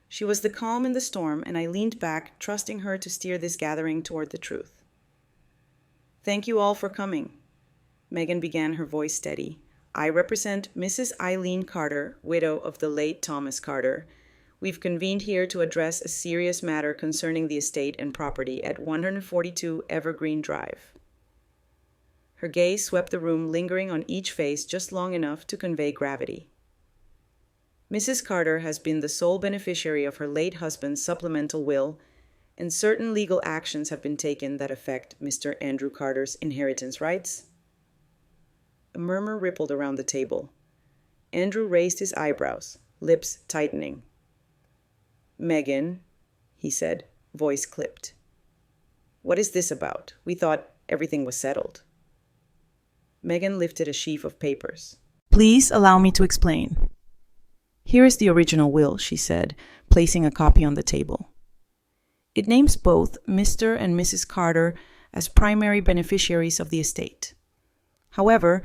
She was the calm in the storm, and I leaned back, trusting her to steer this gathering toward the truth. "Thank you all for coming." Megan began, her voice steady. "I represent Mrs. Eileen Carter, widow of the late Thomas Carter. We've convened here to address a serious matter concerning the estate and property at 142 Evergreen Drive." Her gaze swept the room, lingering on each face just long enough to convey gravity. "Mrs. Carter has been the sole beneficiary of her late husband's supplemental will, and certain legal actions have been taken that affect Mr. Andrew Carter's inheritance rights." A murmur rippled around the table. Andrew raised his eyebrows, lips tightening. "Megan," he said, voice clipped. "What is this about? We thought everything was settled." Megan lifted a sheaf of papers. "Please allow me to explain. Here is the original will," she said, placing a copy on the table. "It names both Mr. and Mrs. Carter as primary beneficiaries of the estate. However,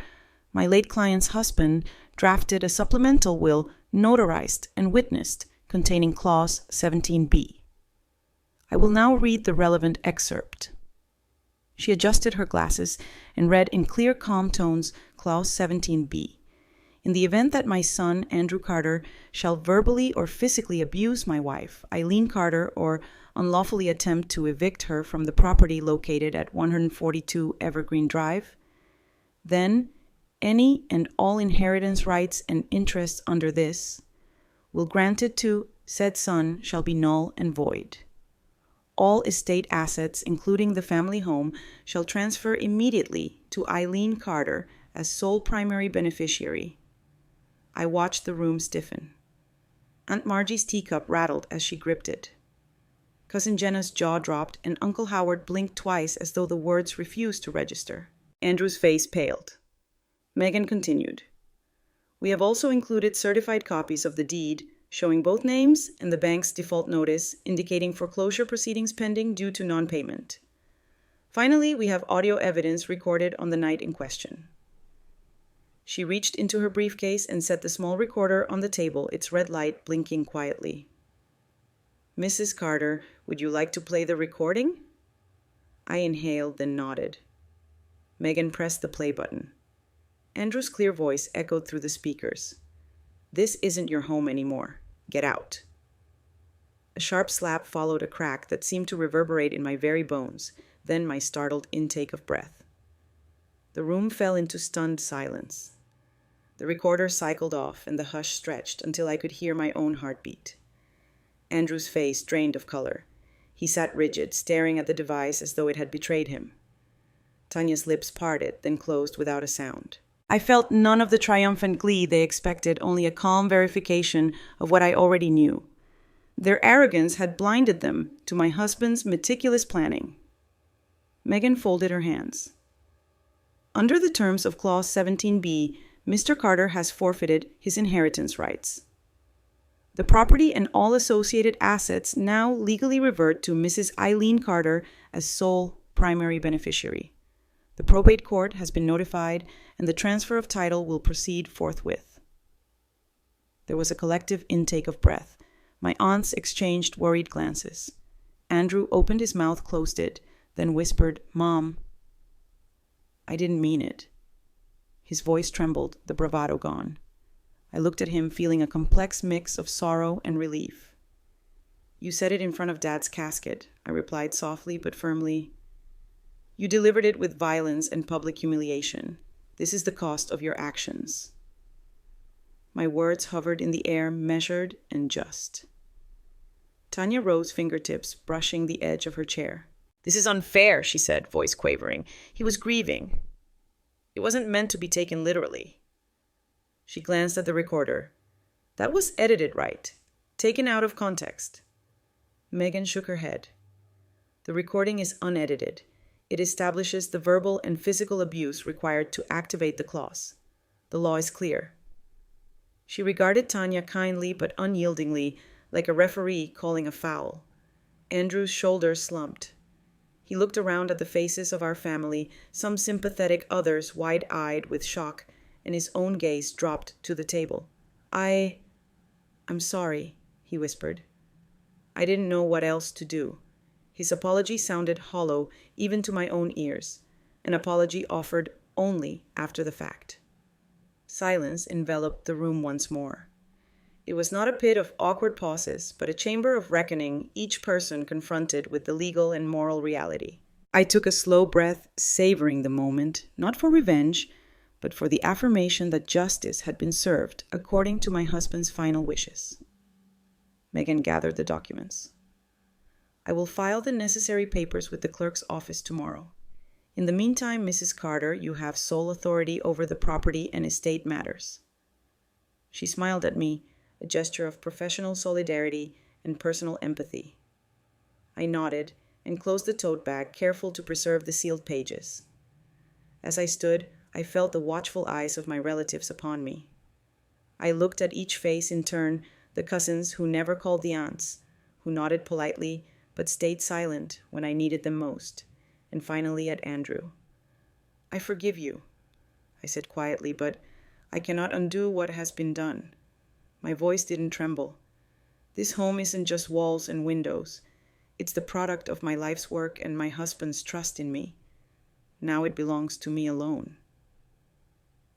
my late client's husband drafted a supplemental will notarized and witnessed containing Clause 17B. I will now read the relevant excerpt." She adjusted her glasses and read in clear, calm tones Clause 17B. "In the event that my son, Andrew Carter, shall verbally or physically abuse my wife, Eileen Carter, or unlawfully attempt to evict her from the property located at 142 Evergreen Drive, then any and all inheritance rights and interests under this will granted to said son shall be null and void. All estate assets, including the family home, shall transfer immediately to Eileen Carter as sole primary beneficiary." I watched the room stiffen. Aunt Margie's teacup rattled as she gripped it. Cousin Jenna's jaw dropped, and Uncle Howard blinked twice as though the words refused to register. Andrew's face paled. Megan continued. We have also included certified copies of the deed showing both names and the bank's default notice indicating foreclosure proceedings pending due to non-payment. Finally, we have audio evidence recorded on the night in question. She reached into her briefcase and set the small recorder on the table, its red light blinking quietly. "Mrs. Carter, would you like to play the recording?" I inhaled, then nodded. Megan pressed the play button. Andrew's clear voice echoed through the speakers. "This isn't your home anymore. Get out." A sharp slap followed a crack that seemed to reverberate in my very bones, then my startled intake of breath. The room fell into stunned silence. The recorder cycled off, and the hush stretched until I could hear my own heartbeat. Andrew's face drained of color. He sat rigid, staring at the device as though it had betrayed him. Tanya's lips parted, then closed without a sound. I felt none of the triumphant glee they expected, only a calm verification of what I already knew. Their arrogance had blinded them to my husband's meticulous planning. Megan folded her hands. "Under the terms of Clause 17B, Mr. Carter has forfeited his inheritance rights. The property and all associated assets now legally revert to Mrs. Eileen Carter as sole primary beneficiary. The probate court has been notified, and the transfer of title will proceed forthwith." There was a collective intake of breath. My aunts exchanged worried glances. Andrew opened his mouth, closed it, then whispered, "Mom." I didn't mean it. His voice trembled, the bravado gone. I looked at him, feeling a complex mix of sorrow and relief. "You said it in front of Dad's casket," I replied softly but firmly. "You delivered it with violence and public humiliation. This is the cost of your actions." My words hovered in the air, measured and just. Tanya rose, fingertips brushing the edge of her chair. "This is unfair," she said, voice quavering. "He was grieving. It wasn't meant to be taken literally." She glanced at the recorder. "That was edited right, taken out of context." Megan shook her head. "The recording is unedited. It establishes the verbal and physical abuse required to activate the clause. The law is clear." She regarded Tanya kindly but unyieldingly, like a referee calling a foul. Andrew's shoulders slumped. He looked around at the faces of our family, some sympathetic, others wide-eyed with shock, and his own gaze dropped to the table. I'm sorry," he whispered. "I didn't know what else to do." His apology sounded hollow even to my own ears, an apology offered only after the fact. Silence enveloped the room once more. It was not a pit of awkward pauses, but a chamber of reckoning, each person confronted with the legal and moral reality. I took a slow breath, savoring the moment, not for revenge, but for the affirmation that justice had been served according to my husband's final wishes. Megan gathered the documents. "I will file the necessary papers with the clerk's office tomorrow. In the meantime, Mrs. Carter, you have sole authority over the property and estate matters." She smiled at me, a gesture of professional solidarity and personal empathy. I nodded and closed the tote bag, careful to preserve the sealed pages. As I stood, I felt the watchful eyes of my relatives upon me. I looked at each face in turn, the cousins who never called the aunts, who nodded politely but stayed silent when I needed them most, and finally at Andrew. "I forgive you," I said quietly, "but I cannot undo what has been done." My voice didn't tremble. "This home isn't just walls and windows. It's the product of my life's work and my husband's trust in me. Now it belongs to me alone."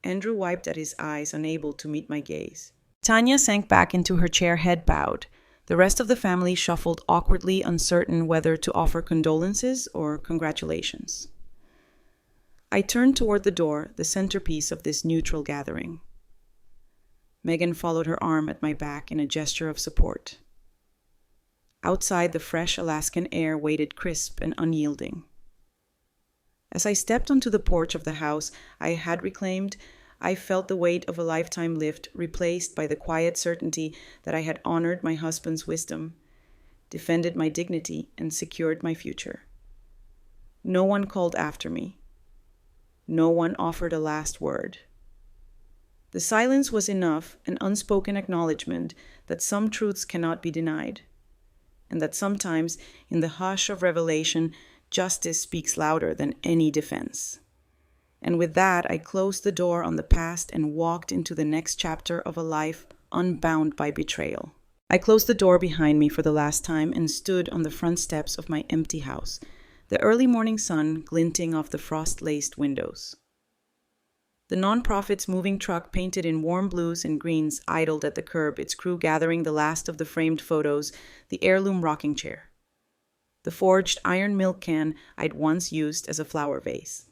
Andrew wiped at his eyes, unable to meet my gaze. Tanya sank back into her chair, head bowed. The rest of the family shuffled awkwardly, uncertain whether to offer condolences or congratulations. I turned toward the door, the centerpiece of this neutral gathering. Megan followed her arm at my back in a gesture of support. Outside, the fresh Alaskan air waited crisp and unyielding. As I stepped onto the porch of the house I had reclaimed, I felt the weight of a lifetime lift, replaced by the quiet certainty that I had honored my husband's wisdom, defended my dignity, and secured my future. No one called after me. No one offered a last word. The silence was enough, an unspoken acknowledgement that some truths cannot be denied, and that sometimes, in the hush of revelation, justice speaks louder than any defense. And with that, I closed the door on the past and walked into the next chapter of a life unbound by betrayal. I closed the door behind me for the last time and stood on the front steps of my empty house, the early morning sun glinting off the frost-laced windows. The nonprofit's moving truck, painted in warm blues and greens, idled at the curb, its crew gathering the last of the framed photos, the heirloom rocking chair, the forged iron milk can I'd once used as a flower vase.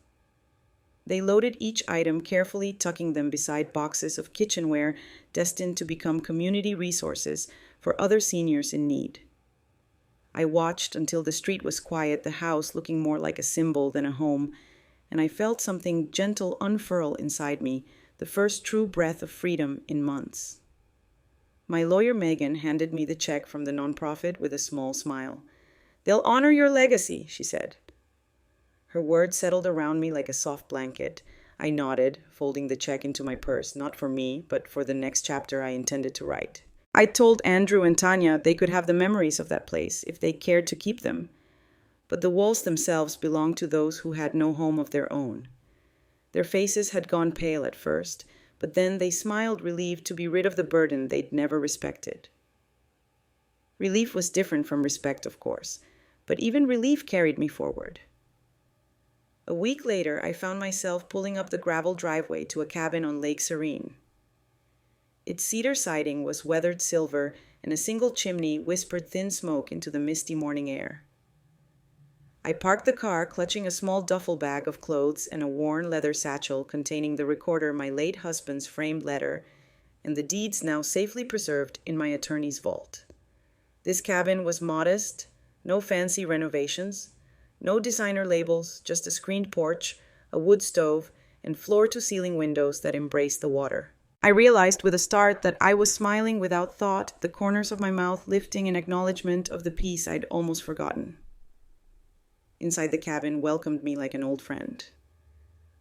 They loaded each item, carefully tucking them beside boxes of kitchenware destined to become community resources for other seniors in need. I watched until the street was quiet, the house looking more like a symbol than a home, and I felt something gentle unfurl inside me, the first true breath of freedom in months. My lawyer Megan handed me the check from the nonprofit with a small smile. "They'll honor your legacy," she said. Her words settled around me like a soft blanket. I nodded, folding the check into my purse, not for me, but for the next chapter I intended to write. I told Andrew and Tanya they could have the memories of that place if they cared to keep them. But the walls themselves belonged to those who had no home of their own. Their faces had gone pale at first, but then they smiled, relieved to be rid of the burden they'd never respected. Relief was different from respect, of course, but even relief carried me forward. A week later, I found myself pulling up the gravel driveway to a cabin on Lake Serene. Its cedar siding was weathered silver, and a single chimney whispered thin smoke into the misty morning air. I parked the car, clutching a small duffel bag of clothes and a worn leather satchel containing the recorder, my late husband's framed letter, and the deeds now safely preserved in my attorney's vault. This cabin was modest, no fancy renovations, no designer labels, just a screened porch, a wood stove, and floor-to-ceiling windows that embraced the water. I realized with a start that I was smiling without thought, the corners of my mouth lifting in acknowledgement of the peace I'd almost forgotten. Inside the cabin welcomed me like an old friend.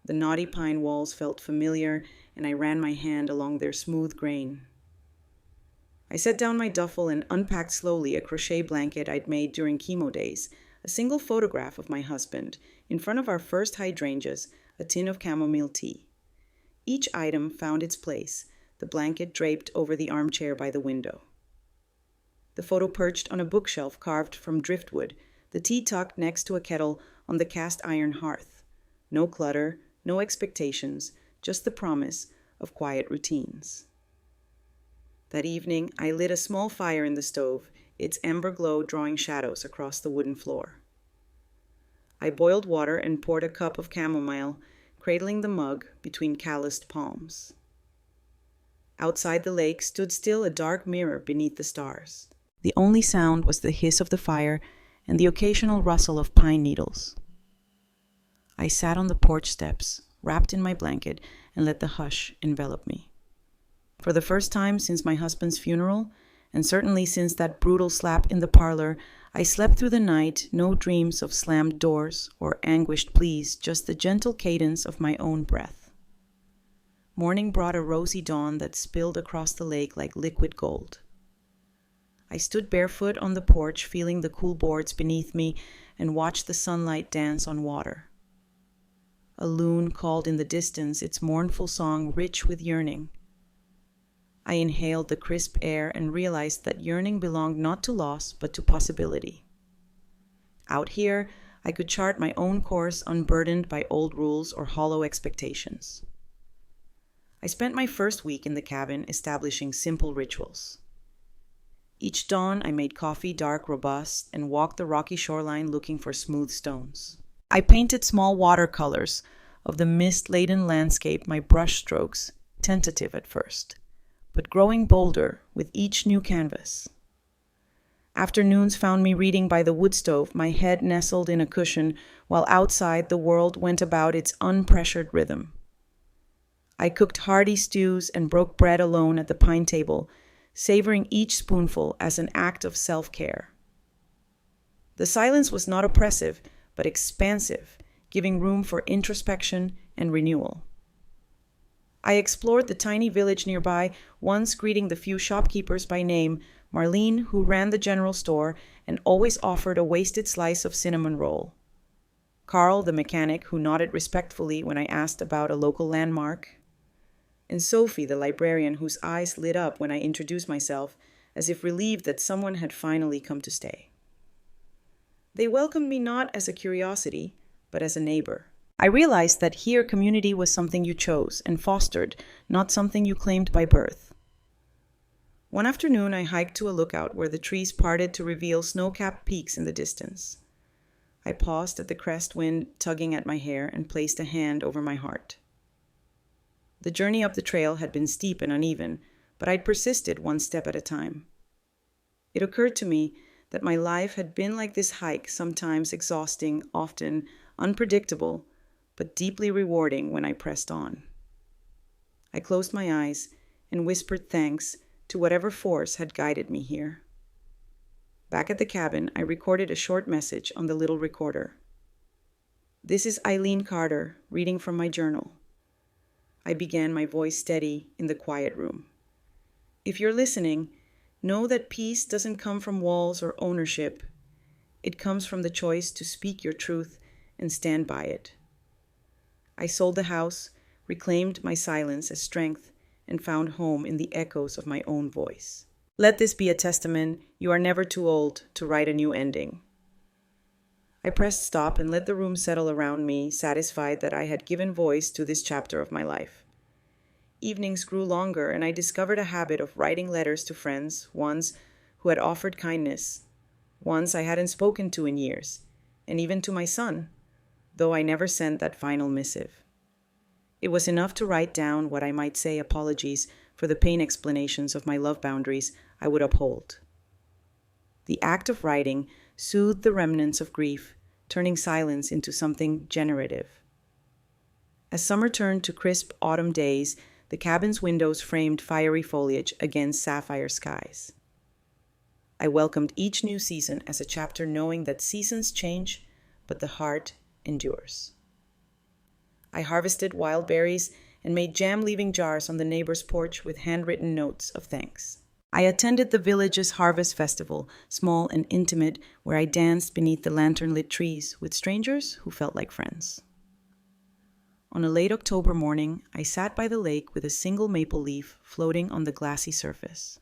The knotty pine walls felt familiar, and I ran my hand along their smooth grain. I set down my duffel and unpacked slowly a crochet blanket I'd made during chemo days, a single photograph of my husband, in front of our first hydrangeas, a tin of chamomile tea. Each item found its place, the blanket draped over the armchair by the window. The photo perched on a bookshelf carved from driftwood, the tea tucked next to a kettle on the cast iron hearth. No clutter, no expectations, just the promise of quiet routines. That evening, I lit a small fire in the stove, its amber glow drawing shadows across the wooden floor. I boiled water and poured a cup of chamomile, cradling the mug between calloused palms. Outside the lake stood still a dark mirror beneath the stars. The only sound was the hiss of the fire and the occasional rustle of pine needles. I sat on the porch steps, wrapped in my blanket, and let the hush envelop me. For the first time since my husband's funeral, and certainly since that brutal slap in the parlor, I slept through the night, no dreams of slammed doors or anguished pleas, just the gentle cadence of my own breath. Morning brought a rosy dawn that spilled across the lake like liquid gold. I stood barefoot on the porch, feeling the cool boards beneath me, and watched the sunlight dance on water. A loon called in the distance, its mournful song rich with yearning. I inhaled the crisp air and realized that yearning belonged not to loss, but to possibility. Out here, I could chart my own course, unburdened by old rules or hollow expectations. I spent my first week in the cabin establishing simple rituals. Each dawn, I made coffee dark, robust, and walked the rocky shoreline looking for smooth stones. I painted small watercolors of the mist-laden landscape, my brush strokes, tentative at first, but growing bolder with each new canvas. Afternoons found me reading by the wood stove, my head nestled in a cushion, while outside the world went about its unpressured rhythm. I cooked hearty stews and broke bread alone at the pine table, savoring each spoonful as an act of self-care. The silence was not oppressive, but expansive, giving room for introspection and renewal. I explored the tiny village nearby, once greeting the few shopkeepers by name, Marlene, who ran the general store and always offered a wasted slice of cinnamon roll, Carl, the mechanic, who nodded respectfully when I asked about a local landmark, and Sophie, the librarian, whose eyes lit up when I introduced myself, as if relieved that someone had finally come to stay. They welcomed me not as a curiosity, but as a neighbor. I realized that here community was something you chose and fostered, not something you claimed by birth. One afternoon, I hiked to a lookout where the trees parted to reveal snow-capped peaks in the distance. I paused at the crest wind tugging at my hair and placed a hand over my heart. The journey up the trail had been steep and uneven, but I'd persisted one step at a time. It occurred to me that my life had been like this hike, sometimes exhausting, often unpredictable, but deeply rewarding when I pressed on. I closed my eyes and whispered thanks to whatever force had guided me here. Back at the cabin, I recorded a short message on the little recorder. "This is Eileen Carter, reading from my journal." I began, my voice steady, in the quiet room. "If you're listening, know that peace doesn't come from walls or ownership. It comes from the choice to speak your truth and stand by it." I sold the house, reclaimed my silence as strength, and found home in the echoes of my own voice. Let this be a testament you are never too old to write a new ending. I pressed stop and let the room settle around me, satisfied that I had given voice to this chapter of my life. Evenings grew longer, and I discovered a habit of writing letters to friends, ones who had offered kindness, ones I hadn't spoken to in years, and even to my son, though I never sent that final missive. It was enough to write down what I might say apologies for the pain explanations of my love boundaries I would uphold. The act of writing soothed the remnants of grief, turning silence into something generative. As summer turned to crisp autumn days, the cabin's windows framed fiery foliage against sapphire skies. I welcomed each new season as a chapter, knowing that seasons change, but the heart endures. I harvested wild berries and made jam-leaving jars on the neighbor's porch with handwritten notes of thanks. I attended the village's harvest festival, small and intimate, where I danced beneath the lantern-lit trees with strangers who felt like friends. On a late October morning, I sat by the lake with a single maple leaf floating on the glassy surface.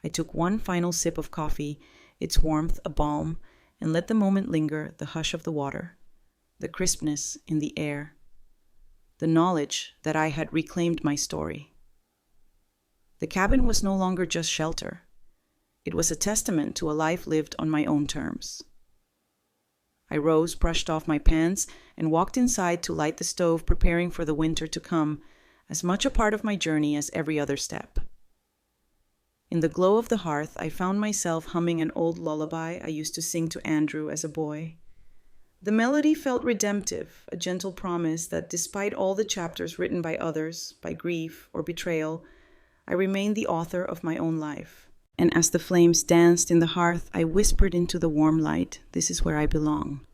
I took one final sip of coffee, its warmth a balm, and let the moment linger, the hush of the water, the crispness in the air, the knowledge that I had reclaimed my story. The cabin was no longer just shelter. It was a testament to a life lived on my own terms. I rose, brushed off my pants, and walked inside to light the stove, preparing for the winter to come, as much a part of my journey as every other step. In the glow of the hearth, I found myself humming an old lullaby I used to sing to Andrew as a boy. The melody felt redemptive, a gentle promise that despite all the chapters written by others, by grief or betrayal, I remained the author of my own life. And as the flames danced in the hearth, I whispered into the warm light, "This is where I belong."